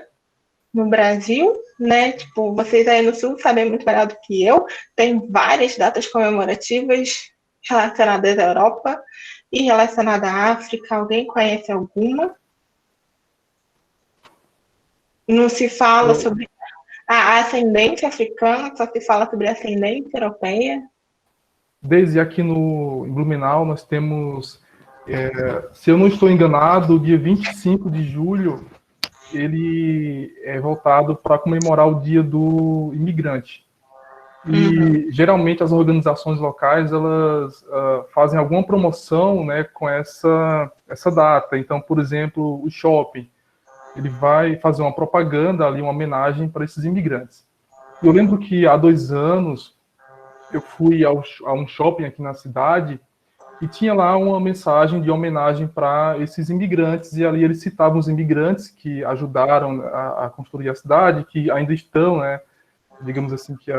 no Brasil, né? Tipo, vocês aí no Sul sabem muito melhor do que eu, tem várias datas comemorativas relacionadas à Europa e relacionada à África. Alguém conhece alguma? Não se fala sobre a ascendência africana, só se fala sobre a ascendência europeia. Desde aqui em Blumenau, nós temos, se eu não estou enganado, dia 25 de julho, ele é voltado para comemorar o Dia do Imigrante. E geralmente as organizações locais elas fazem alguma promoção, né, com essa data. Então, por exemplo, o shopping, ele vai fazer uma propaganda ali, uma homenagem para esses imigrantes. Eu lembro que há 2 anos eu fui a um shopping aqui na cidade e tinha lá uma mensagem de homenagem para esses imigrantes, e ali eles citavam os imigrantes que ajudaram a construir a cidade, que ainda estão, né, digamos assim, que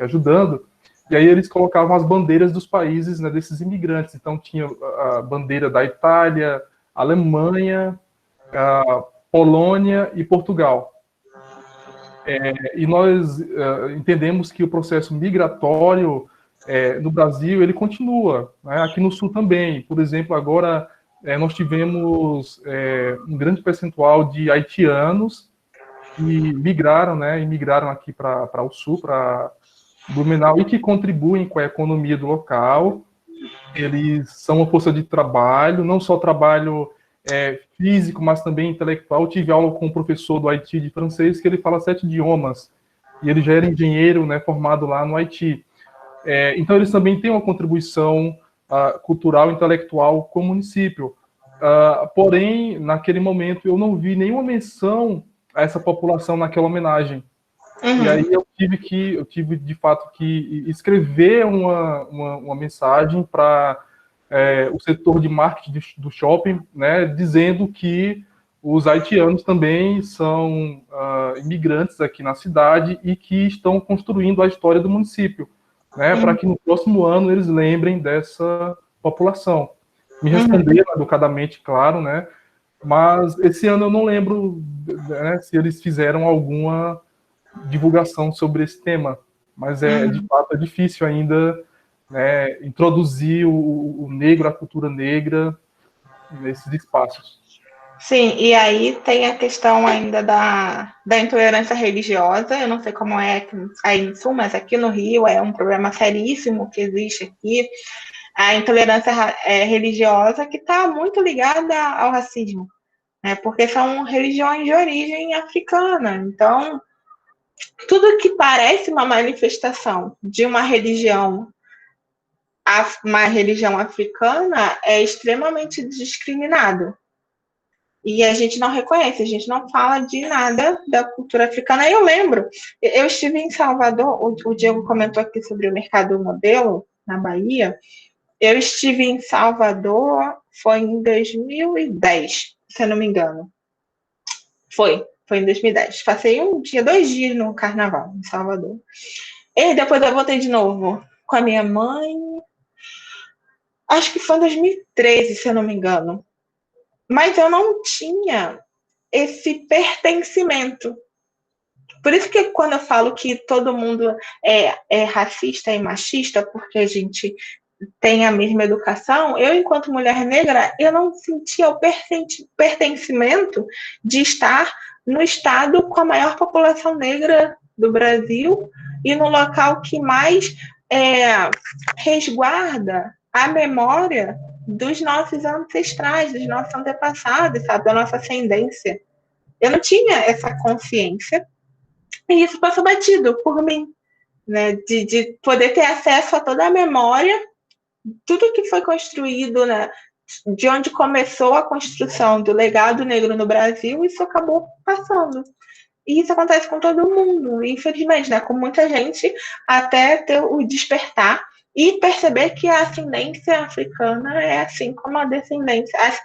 ajudando, e aí eles colocavam as bandeiras dos países, né, desses imigrantes. Então tinha a bandeira da Itália, Alemanha, a Polônia e Portugal. E nós entendemos que o processo migratório no Brasil, ele continua, né? Aqui no Sul também. Por exemplo, agora nós tivemos um grande percentual de haitianos que migraram, né? Imigraram aqui para o Sul, para Blumenau, e que contribuem com a economia do local. Eles são uma força de trabalho, não só trabalho físico, mas também intelectual. Eu tive aula com um professor do Haiti de francês, que ele fala 7 idiomas, e ele já era engenheiro, né, formado lá no Haiti. Então, eles também têm uma contribuição cultural e intelectual com o município. Porém, naquele momento, eu não vi nenhuma menção a essa população naquela homenagem. E aí eu tive de fato que escrever uma mensagem para o setor de marketing do shopping, né, dizendo que os haitianos também são imigrantes aqui na cidade e que estão construindo a história do município, né, para que no próximo ano eles lembrem dessa população. Me responderam educadamente, claro, né, mas esse ano eu não lembro, né, se eles fizeram alguma divulgação sobre esse tema, mas de fato é difícil ainda, né, introduzir o negro, a cultura negra nesses espaços. Sim, e aí tem a questão ainda da intolerância religiosa. Eu não sei como é aí no Sul, mas aqui no Rio é um problema seríssimo que existe aqui. A intolerância religiosa que está muito ligada ao racismo, né? Porque são religiões de origem africana. Então, tudo que parece uma manifestação de uma religião africana é extremamente discriminado. E a gente não reconhece, a gente não fala de nada da cultura africana. Eu lembro, eu estive em Salvador, o Diego comentou aqui sobre o mercado modelo na Bahia. Eu estive em Salvador, foi em 2010, se eu não me engano. Foi em 2010. Passei 2 dias no carnaval em Salvador. E depois eu voltei de novo com a minha mãe. Acho que foi em 2013, se eu não me engano. Mas eu não tinha esse pertencimento. Por isso que quando eu falo que todo mundo é racista e machista, porque a gente tem a mesma educação, eu, enquanto mulher negra, eu não sentia o pertencimento de estar no estado com a maior população negra do Brasil e no local que mais resguarda a memória dos nossos ancestrais, dos nossos antepassados, sabe, da nossa ascendência. Eu não tinha essa consciência e isso passou batido por mim, né, de poder ter acesso a toda a memória, tudo que foi construído, né, de onde começou a construção do legado negro no Brasil, isso acabou passando. E isso acontece com todo mundo, infelizmente, né, com muita gente, até ter o despertar e perceber que a ascendência africana é assim como a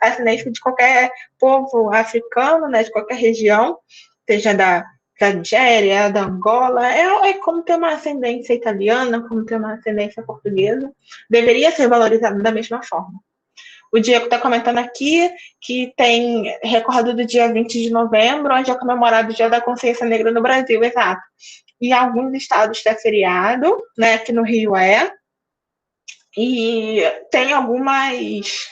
ascendência de qualquer povo africano, né, de qualquer região, seja da Nigéria, da Angola, é como ter uma ascendência italiana, como ter uma ascendência portuguesa, deveria ser valorizado da mesma forma. O Diego está comentando aqui que tem recorde do dia 20 de novembro, onde é comemorado o Dia da Consciência Negra no Brasil, exato. E alguns estados é feriado, né, aqui no Rio e tem algumas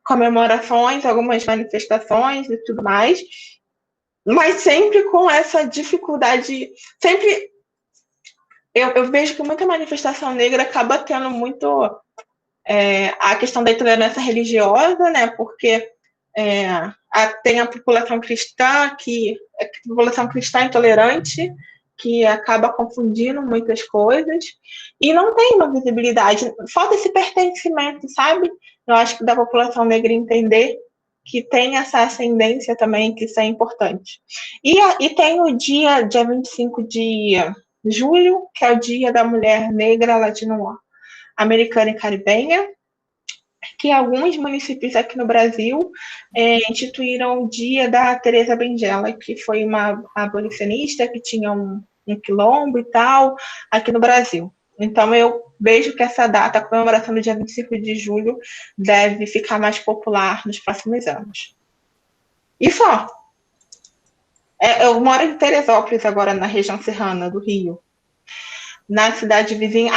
comemorações, algumas manifestações e tudo mais, mas sempre com essa dificuldade, sempre eu vejo que muita manifestação negra acaba tendo muito a questão da intolerância religiosa, né? Porque tem a população cristã intolerante que acaba confundindo muitas coisas e não tem uma visibilidade, falta esse pertencimento, sabe? Eu acho que da população negra entender que tem essa ascendência também, que isso é importante. E tem o dia 25 de julho, que é o Dia da Mulher Negra Latino-Americana e Caribenha, que alguns municípios aqui no Brasil instituíram o Dia da Teresa Benguela, que foi uma abolicionista que tinha um quilombo e tal, aqui no Brasil. Então, eu vejo que essa data, a comemoração do dia 25 de julho, deve ficar mais popular nos próximos anos. E só. Eu moro em Teresópolis agora, na região serrana do Rio. Na cidade vizinha,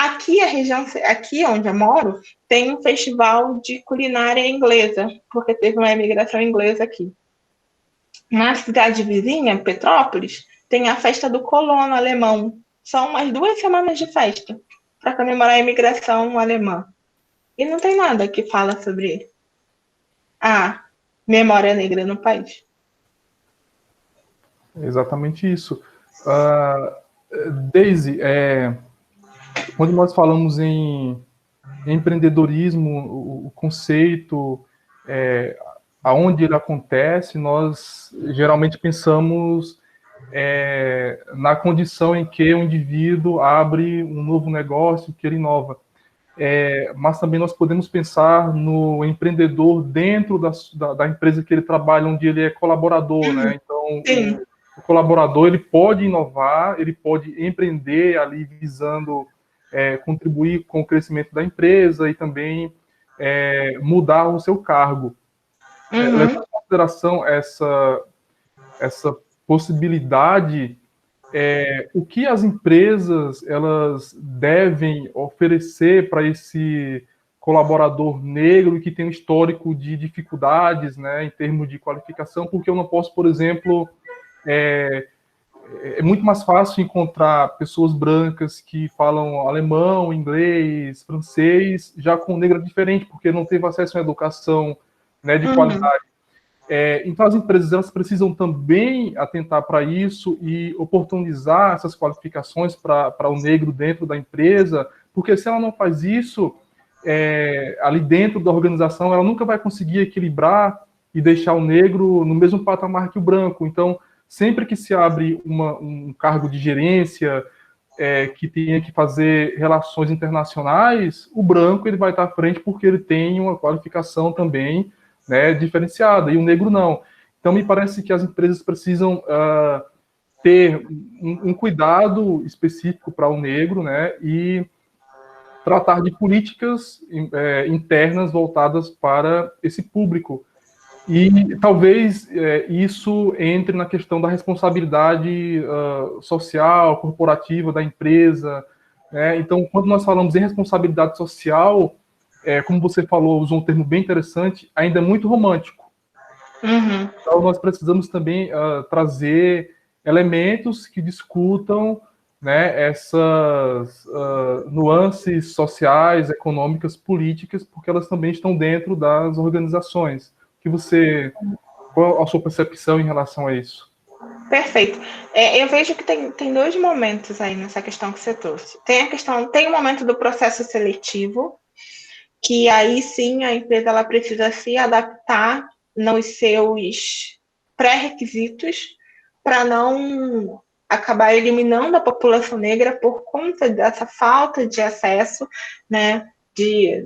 aqui onde eu moro, tem um festival de culinária inglesa, porque teve uma imigração inglesa aqui. Na cidade vizinha, Petrópolis, tem a festa do colono alemão. São umas 2 semanas de festa para comemorar a imigração alemã. E não tem nada que fala sobre a memória negra no país. Exatamente isso. Daisy, quando nós falamos em empreendedorismo, o conceito, aonde ele acontece, nós geralmente pensamos na condição em que o indivíduo abre um novo negócio, que ele inova. Mas também nós podemos pensar no empreendedor dentro da empresa que ele trabalha, onde ele é colaborador, né? Então, o colaborador, ele pode inovar, ele pode empreender ali visando contribuir com o crescimento da empresa e também mudar o seu cargo. Levando em consideração essa possibilidade, o que as empresas elas devem oferecer para esse colaborador negro que tem um histórico de dificuldades, né, em termos de qualificação, porque eu não posso, por exemplo, é muito mais fácil encontrar pessoas brancas que falam alemão, inglês, francês, já com negro é diferente, porque não teve acesso à educação, né, de qualidade. Então, as empresas elas precisam também atentar para isso e oportunizar essas qualificações para o negro dentro da empresa, porque se ela não faz isso, ali dentro da organização, ela nunca vai conseguir equilibrar e deixar o negro no mesmo patamar que o branco. Então, sempre que se abre um cargo de gerência que tenha que fazer relações internacionais, o branco ele vai estar à frente porque ele tem uma qualificação também, né, diferenciada, e o negro não. Então, me parece que as empresas precisam ter um cuidado específico para o negro, né, e tratar de políticas internas voltadas para esse público. E talvez isso entre na questão da responsabilidade social, corporativa da empresa, né? Então, quando nós falamos em responsabilidade social, como você falou, usou um termo bem interessante, ainda é muito romântico. Uhum. Então, nós precisamos também trazer elementos que discutam, né, essas nuances sociais, econômicas, políticas, porque elas também estão dentro das organizações. Qual a sua percepção em relação a isso? Perfeito. Eu vejo que tem dois momentos aí nessa questão que você trouxe. Tem o momento do processo seletivo, que aí sim a empresa ela precisa se adaptar nos seus pré-requisitos para não acabar eliminando a população negra por conta dessa falta de acesso, né?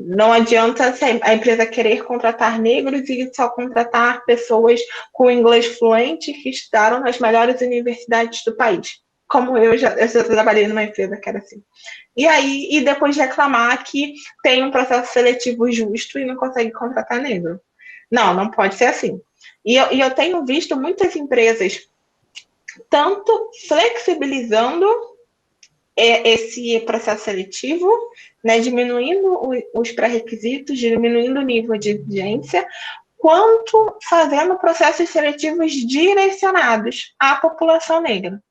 Não adianta a empresa querer contratar negros e só contratar pessoas com inglês fluente que estudaram nas melhores universidades do país. Como eu já trabalhei numa empresa que era assim. E depois reclamar que tem um processo seletivo justo e não consegue contratar negro. Não pode ser assim. E eu tenho visto muitas empresas tanto flexibilizando esse processo seletivo, né, diminuindo os pré-requisitos, diminuindo o nível de exigência, quanto fazendo processos seletivos direcionados à população negra.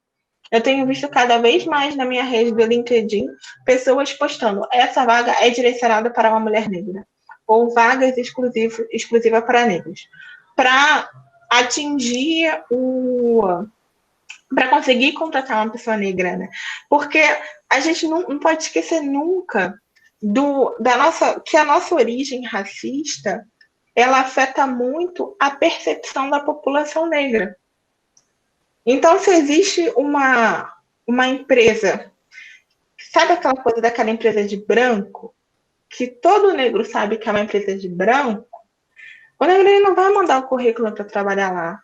Eu tenho visto cada vez mais na minha rede do LinkedIn pessoas postando: essa vaga é direcionada para uma mulher negra, ou vagas exclusivas para negros, para atingir para conseguir contratar uma pessoa negra, né? Porque a gente não pode esquecer nunca que a nossa origem racista ela afeta muito a percepção da população negra. Então, se existe uma empresa, sabe aquela coisa daquela empresa de branco, que todo negro sabe que é uma empresa de branco, o negro ele não vai mandar o currículo para trabalhar lá,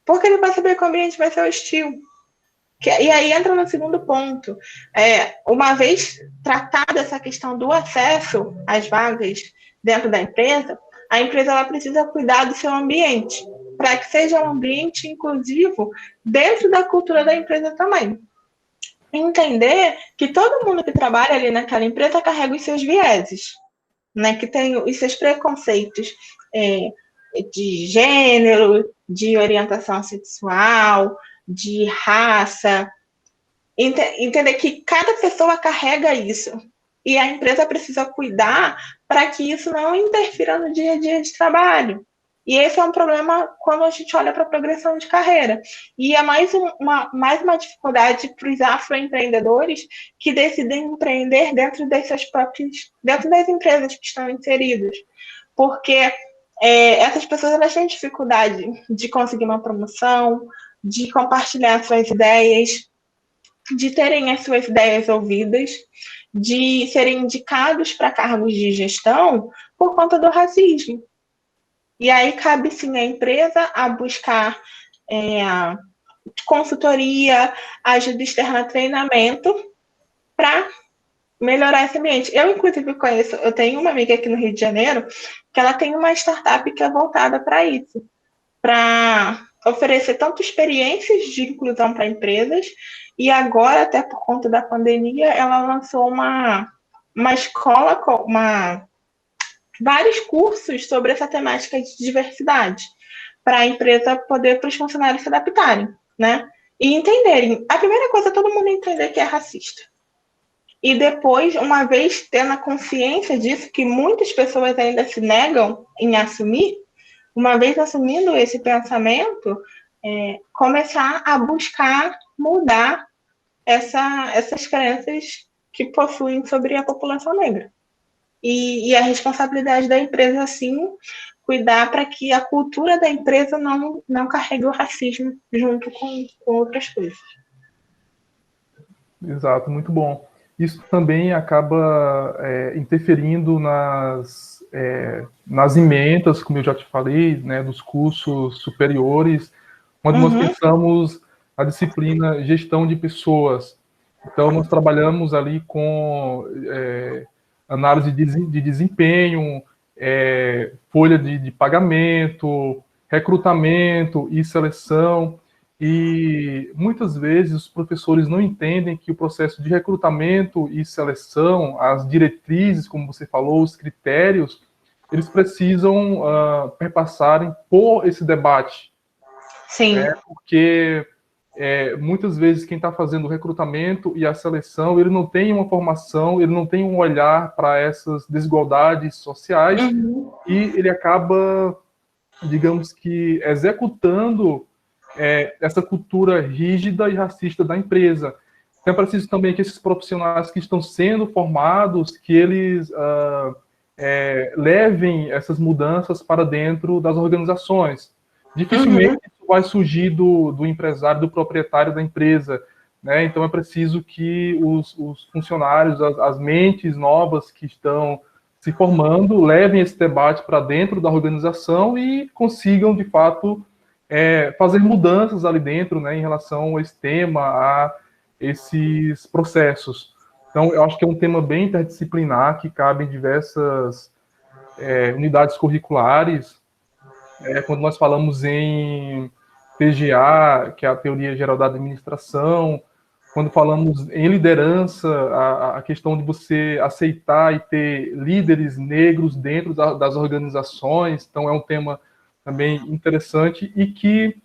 porque ele vai saber que o ambiente vai ser hostil. E aí entra no segundo ponto. Uma vez tratada essa questão do acesso às vagas dentro da empresa, a empresa ela precisa cuidar do seu ambiente, para que seja um ambiente inclusivo dentro da cultura da empresa também. Entender que todo mundo que trabalha ali naquela empresa carrega os seus vieses, né? Que tem os seus preconceitos de gênero, de orientação sexual, de raça. Entender que cada pessoa carrega isso. E a empresa precisa cuidar para que isso não interfira no dia a dia de trabalho. E esse é um problema quando a gente olha para a progressão de carreira. E é mais uma dificuldade para os afroempreendedores que decidem empreender dentro das empresas que estão inseridas. Porque essas pessoas elas têm dificuldade de conseguir uma promoção, de compartilhar suas ideias, de terem as suas ideias ouvidas, de serem indicados para cargos de gestão por conta do racismo. E aí cabe sim à empresa a buscar consultoria, ajuda externa, treinamento para melhorar esse ambiente. Eu, inclusive, eu tenho uma amiga aqui no Rio de Janeiro que ela tem uma startup que é voltada para isso, para oferecer tanto experiências de inclusão para empresas, e agora, até por conta da pandemia, ela lançou uma escola, vários cursos sobre essa temática de diversidade, para a empresa poder, para os funcionários se adaptarem, né? E entenderem. A primeira coisa é todo mundo entender que é racista. E depois, uma vez tendo a consciência disso, que muitas pessoas ainda se negam em assumir, uma vez assumindo esse pensamento, começar a buscar mudar essas crenças que possuem sobre a população negra. E a responsabilidade da empresa, sim, cuidar para que a cultura da empresa não carregue o racismo junto com outras coisas. Exato, muito bom. Isso também acaba interferindo nas emendas, como eu já te falei, né, dos cursos superiores, quando nós pensamos a disciplina gestão de pessoas. Então, nós trabalhamos ali com análise de desempenho, folha de pagamento, recrutamento e seleção. E muitas vezes os professores não entendem que o processo de recrutamento e seleção, as diretrizes, como você falou, os critérios, eles precisam perpassarem por esse debate. Sim. Porque muitas vezes quem está fazendo o recrutamento e a seleção, ele não tem uma formação, ele não tem um olhar para essas desigualdades sociais, e ele acaba, digamos que, executando essa cultura rígida e racista da empresa. Então é preciso também que esses profissionais que estão sendo formados, que eles levem essas mudanças para dentro das organizações. Dificilmente isso vai surgir do empresário, do proprietário da empresa, né? Então é preciso que os funcionários, as mentes novas que estão se formando, levem esse debate para dentro da organização e consigam, de fato, fazer mudanças ali dentro, né, em relação a esse tema, a esses processos. Então, eu acho que é um tema bem interdisciplinar, que cabe em diversas unidades curriculares. Quando nós falamos em TGA, que é a Teoria Geral da Administração, quando falamos em liderança, a questão de você aceitar e ter líderes negros dentro das organizações, então é um tema também interessante e que,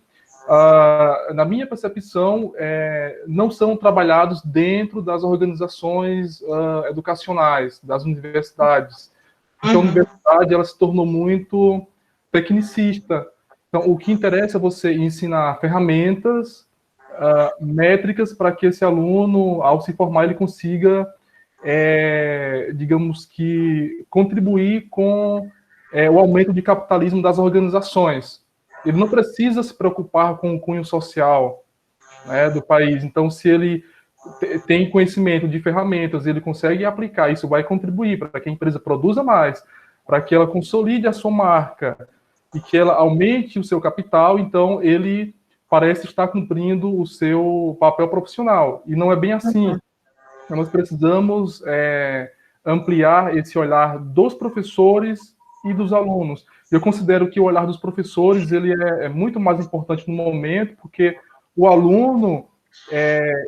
na minha percepção, não são trabalhados dentro das organizações educacionais, das universidades. Então, a universidade ela se tornou muito tecnicista. Então, o que interessa é você ensinar ferramentas, métricas, para que esse aluno, ao se formar, ele consiga, digamos que, contribuir com o aumento de capitalismo das organizações. Ele não precisa se preocupar com o cunho social, né, do país. Então, se ele tem conhecimento de ferramentas, ele consegue aplicar, isso vai contribuir para que a empresa produza mais, para que ela consolide a sua marca e que ela aumente o seu capital, então ele parece estar cumprindo o seu papel profissional. E não é bem assim. Nós precisamos ampliar esse olhar dos professores e dos alunos. Eu considero que o olhar dos professores ele é muito mais importante no momento, porque o aluno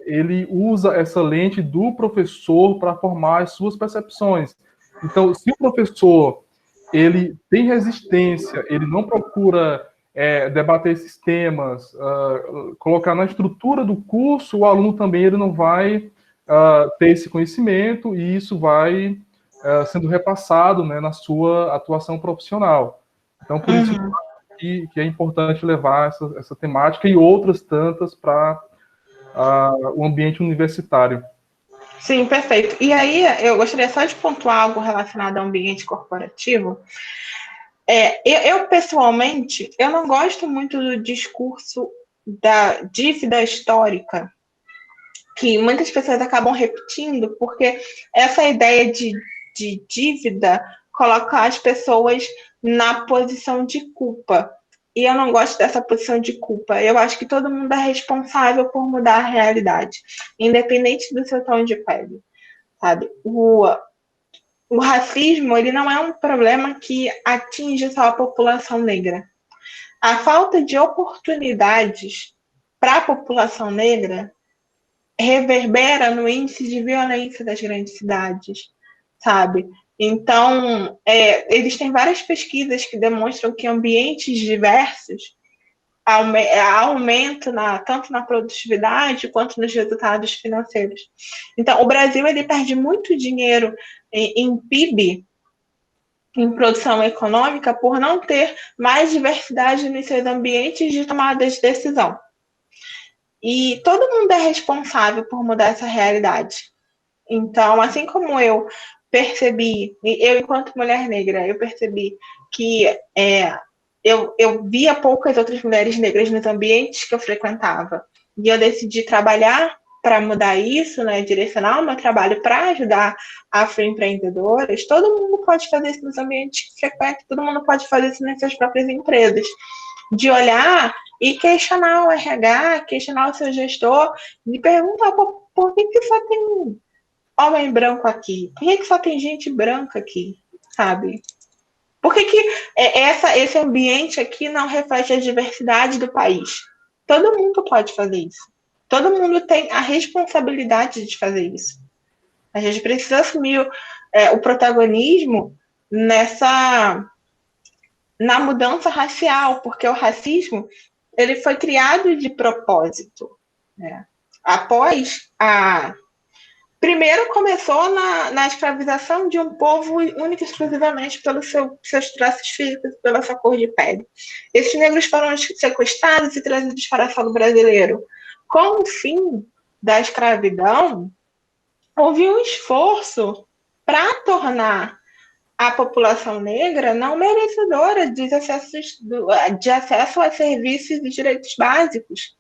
ele usa essa lente do professor para formar as suas percepções. Então, se o professor ele tem resistência, ele não procura debater esses temas, colocar na estrutura do curso, o aluno também ele não vai ter esse conhecimento e isso vai sendo repassado, né, na sua atuação profissional. Então, por isso que é importante levar essa temática e outras tantas para o ambiente universitário. Sim, perfeito. E aí, eu gostaria só de pontuar algo relacionado ao ambiente corporativo. Eu, pessoalmente, eu não gosto muito do discurso da dívida histórica, que muitas pessoas acabam repetindo, porque essa ideia de dívida coloca as pessoas na posição de culpa. E eu não gosto dessa posição de culpa. Eu acho que todo mundo é responsável por mudar a realidade, independente do seu tom de pele, sabe? O racismo, ele não é um problema que atinge só a população negra. A falta de oportunidades para a população negra reverbera no índice de violência das grandes cidades, sabe? Então, existem várias pesquisas que demonstram que ambientes diversos aumento tanto na produtividade quanto nos resultados financeiros. Então, o Brasil ele perde muito dinheiro em PIB, em produção econômica, por não ter mais diversidade nos seus ambientes de tomada de decisão. E todo mundo é responsável por mudar essa realidade. Então, assim como eu percebi, eu enquanto mulher negra, eu percebi que eu via poucas outras mulheres negras nos ambientes que eu frequentava. E eu decidi trabalhar para mudar isso, né, direcionar o meu trabalho para ajudar afroempreendedoras. Todo mundo pode fazer isso nos ambientes que frequenta, todo mundo pode fazer isso nas suas próprias empresas. De olhar e questionar o RH, questionar o seu gestor, e perguntar por que só tem homem branco aqui? Por que só tem gente branca aqui? Sabe? Por que esse ambiente aqui não reflete a diversidade do país? Todo mundo pode fazer isso. Todo mundo tem a responsabilidade de fazer isso. A gente precisa assumir o protagonismo na mudança racial, porque o racismo ele foi criado de propósito. Né? Primeiro começou na escravização de um povo único e exclusivamente pelos seus traços físicos, pela sua cor de pele. Esses negros foram sequestrados e trazidos para o solo brasileiro. Com o fim da escravidão, houve um esforço para tornar a população negra não merecedora de acesso a serviços e direitos básicos.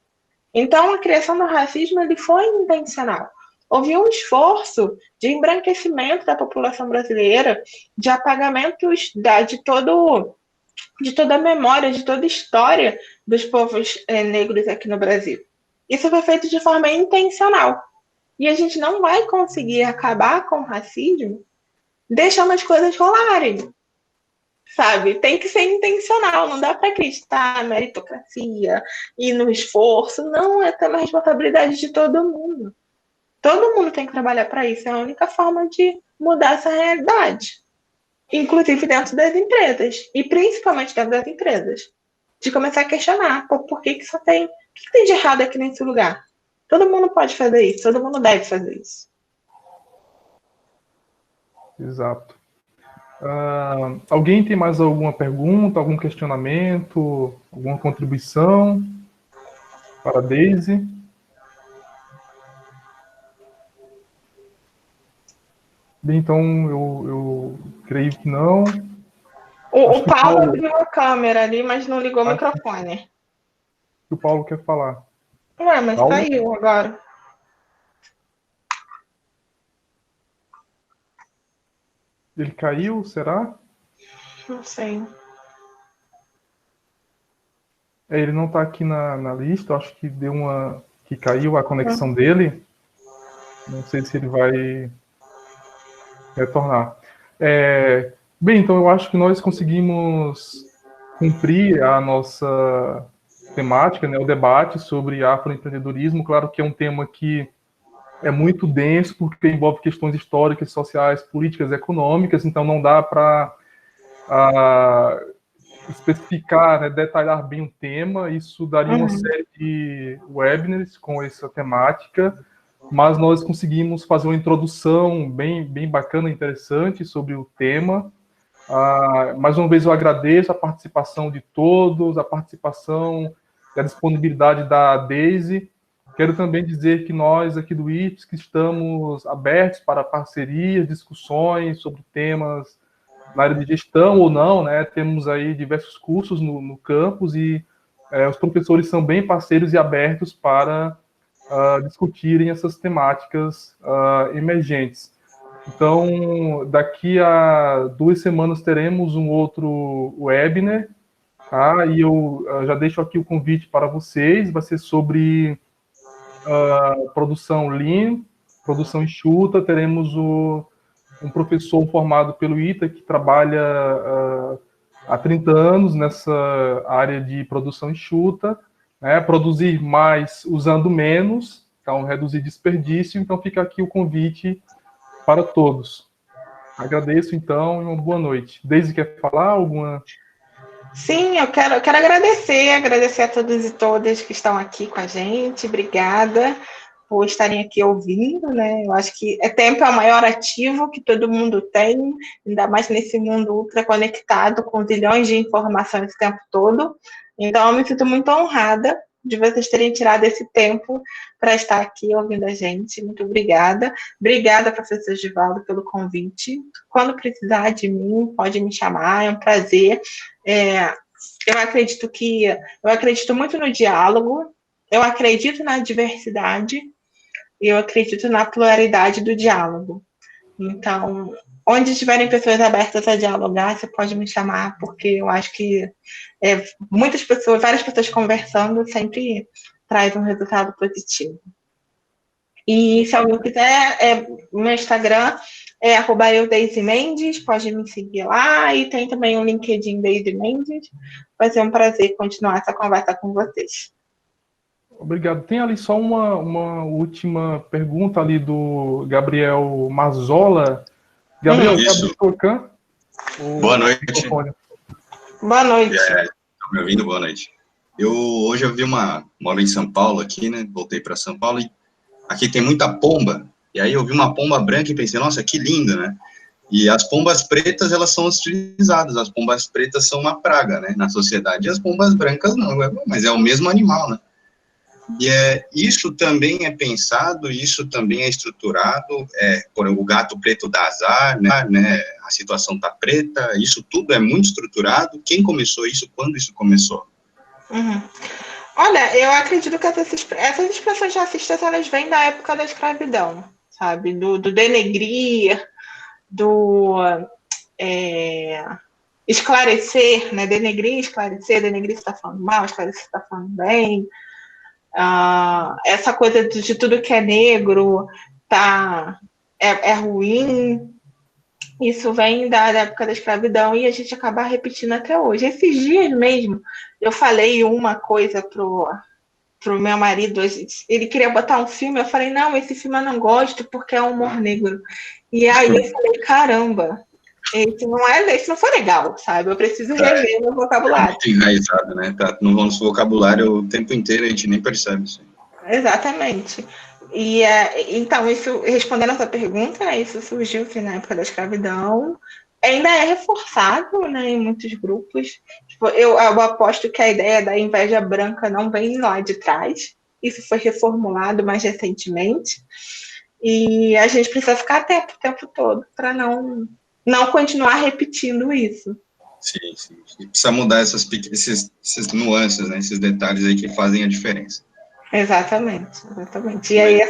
Então, a criação do racismo ele foi intencional. Houve um esforço de embranquecimento da população brasileira, de apagamentos de toda a memória, de toda a história dos povos negros aqui no Brasil. Isso foi feito de forma intencional. E a gente não vai conseguir acabar com o racismo deixando as coisas rolarem. Sabe? Tem que ser intencional, não dá para acreditar na meritocracia e no esforço. Não, é uma responsabilidade de todo mundo. Todo mundo tem que trabalhar para isso. É a única forma de mudar essa realidade. Inclusive dentro das empresas. E principalmente dentro das empresas. De começar a questionar por que só tem. O que tem de errado aqui nesse lugar? Todo mundo pode fazer isso. Todo mundo deve fazer isso. Exato. Alguém tem mais alguma pergunta, algum questionamento, alguma contribuição para a Deise? Bem, então eu creio que não. O Paulo abriu a câmera ali, mas não ligou o microfone. O Paulo quer falar. Ué, mas Paulo? Saiu agora. Ele caiu, será? Não sei. Ele não está aqui na lista, acho que que caiu a conexão dele. Não sei se ele vai retornar. Bem, então eu acho que nós conseguimos cumprir a nossa temática, né, o debate sobre afroempreendedorismo. Claro que é um tema que é muito denso, porque envolve questões históricas, sociais, políticas, econômicas, então não dá para especificar, né, detalhar bem o tema. Isso daria uma série de webinars com essa temática, mas nós conseguimos fazer uma introdução bem bacana, interessante sobre o tema. Mais uma vez eu agradeço a participação de todos, a participação e a disponibilidade da Deise. Quero também dizer que nós aqui do IFSC estamos abertos para parcerias, discussões sobre temas na área de gestão ou não, né? Temos aí diversos cursos no campus e os professores são bem parceiros e abertos para discutirem essas temáticas emergentes. Então, daqui a 2 semanas teremos um outro webinar, tá? E eu já deixo aqui o convite para vocês, vai ser sobre produção Lean, produção enxuta. Teremos um professor formado pelo ITA que trabalha há 30 anos nessa área de produção enxuta, né? Produzir mais usando menos, então reduzir desperdício. Então fica aqui o convite para todos. Agradeço, então, e uma boa noite. Deise, quer falar alguma? Sim, eu quero agradecer a todos e todas que estão aqui com a gente. Obrigada por estarem aqui ouvindo, né? Eu acho que tempo é o maior ativo que todo mundo tem, ainda mais nesse mundo ultra conectado, com zilhões de informações o tempo todo. Então, eu me sinto muito honrada de vocês terem tirado esse tempo para estar aqui ouvindo a gente. Muito obrigada. Obrigada, professor Givaldo, pelo convite. Quando precisar de mim, pode me chamar, é um prazer. Eu acredito muito no diálogo, eu acredito na diversidade e eu acredito na pluralidade do diálogo. Então, onde tiverem pessoas abertas a dialogar, você pode me chamar, porque eu acho que várias pessoas conversando sempre traz um resultado positivo. E se alguém quiser, meu Instagram é @eudeisemendes, pode me seguir lá, e tem também o LinkedIn Deise Mendes. Vai ser um prazer continuar essa conversa com vocês. Obrigado. Tem ali só uma última pergunta ali do Gabriel Mazola. Gabriel, Isso. Boa noite. Microfone. Boa noite. Estão me ouvindo? Boa noite. Hoje eu moro em São Paulo aqui, né? Voltei para São Paulo e aqui tem muita pomba. E aí eu vi uma pomba branca e pensei, nossa, que linda, né? E as pombas pretas, elas são hostilizadas. As pombas pretas são uma praga, né? Na sociedade. E as pombas brancas não, mas é o mesmo animal, né? E isso também é pensado, isso também é estruturado, por o gato preto dá azar, né? A situação está preta, isso tudo é muito estruturado. Quem começou isso? Quando isso começou? Uhum. Olha, eu acredito que essas expressões racistas, elas vêm da época da escravidão, sabe? Do denegrir, do esclarecer, né? Denegrir, esclarecer você está falando mal, esclarecer você está falando bem. Essa coisa de tudo que é negro é ruim. Isso vem da época da escravidão e a gente acaba repetindo até hoje. Esses dias mesmo, eu falei uma coisa pro meu marido, ele queria botar um filme, eu falei, não, esse filme eu não gosto porque é humor negro. E aí eu falei, caramba, esse não foi legal, sabe? Eu preciso rever meu vocabulário. Muito enraizado, né? Tá no nosso vocabulário o tempo inteiro, a gente nem percebe isso. Exatamente. E então, isso, respondendo a sua pergunta, né, isso surgiu assim, na época da escravidão, ainda é reforçado, né, em muitos grupos. Tipo, eu aposto que a ideia da inveja branca não vem lá de trás. Isso foi reformulado mais recentemente. E a gente precisa ficar atento o tempo todo para não continuar repetindo isso. Sim. Precisa mudar essas nuances, né, esses detalhes aí que fazem a diferença. Exatamente. E aí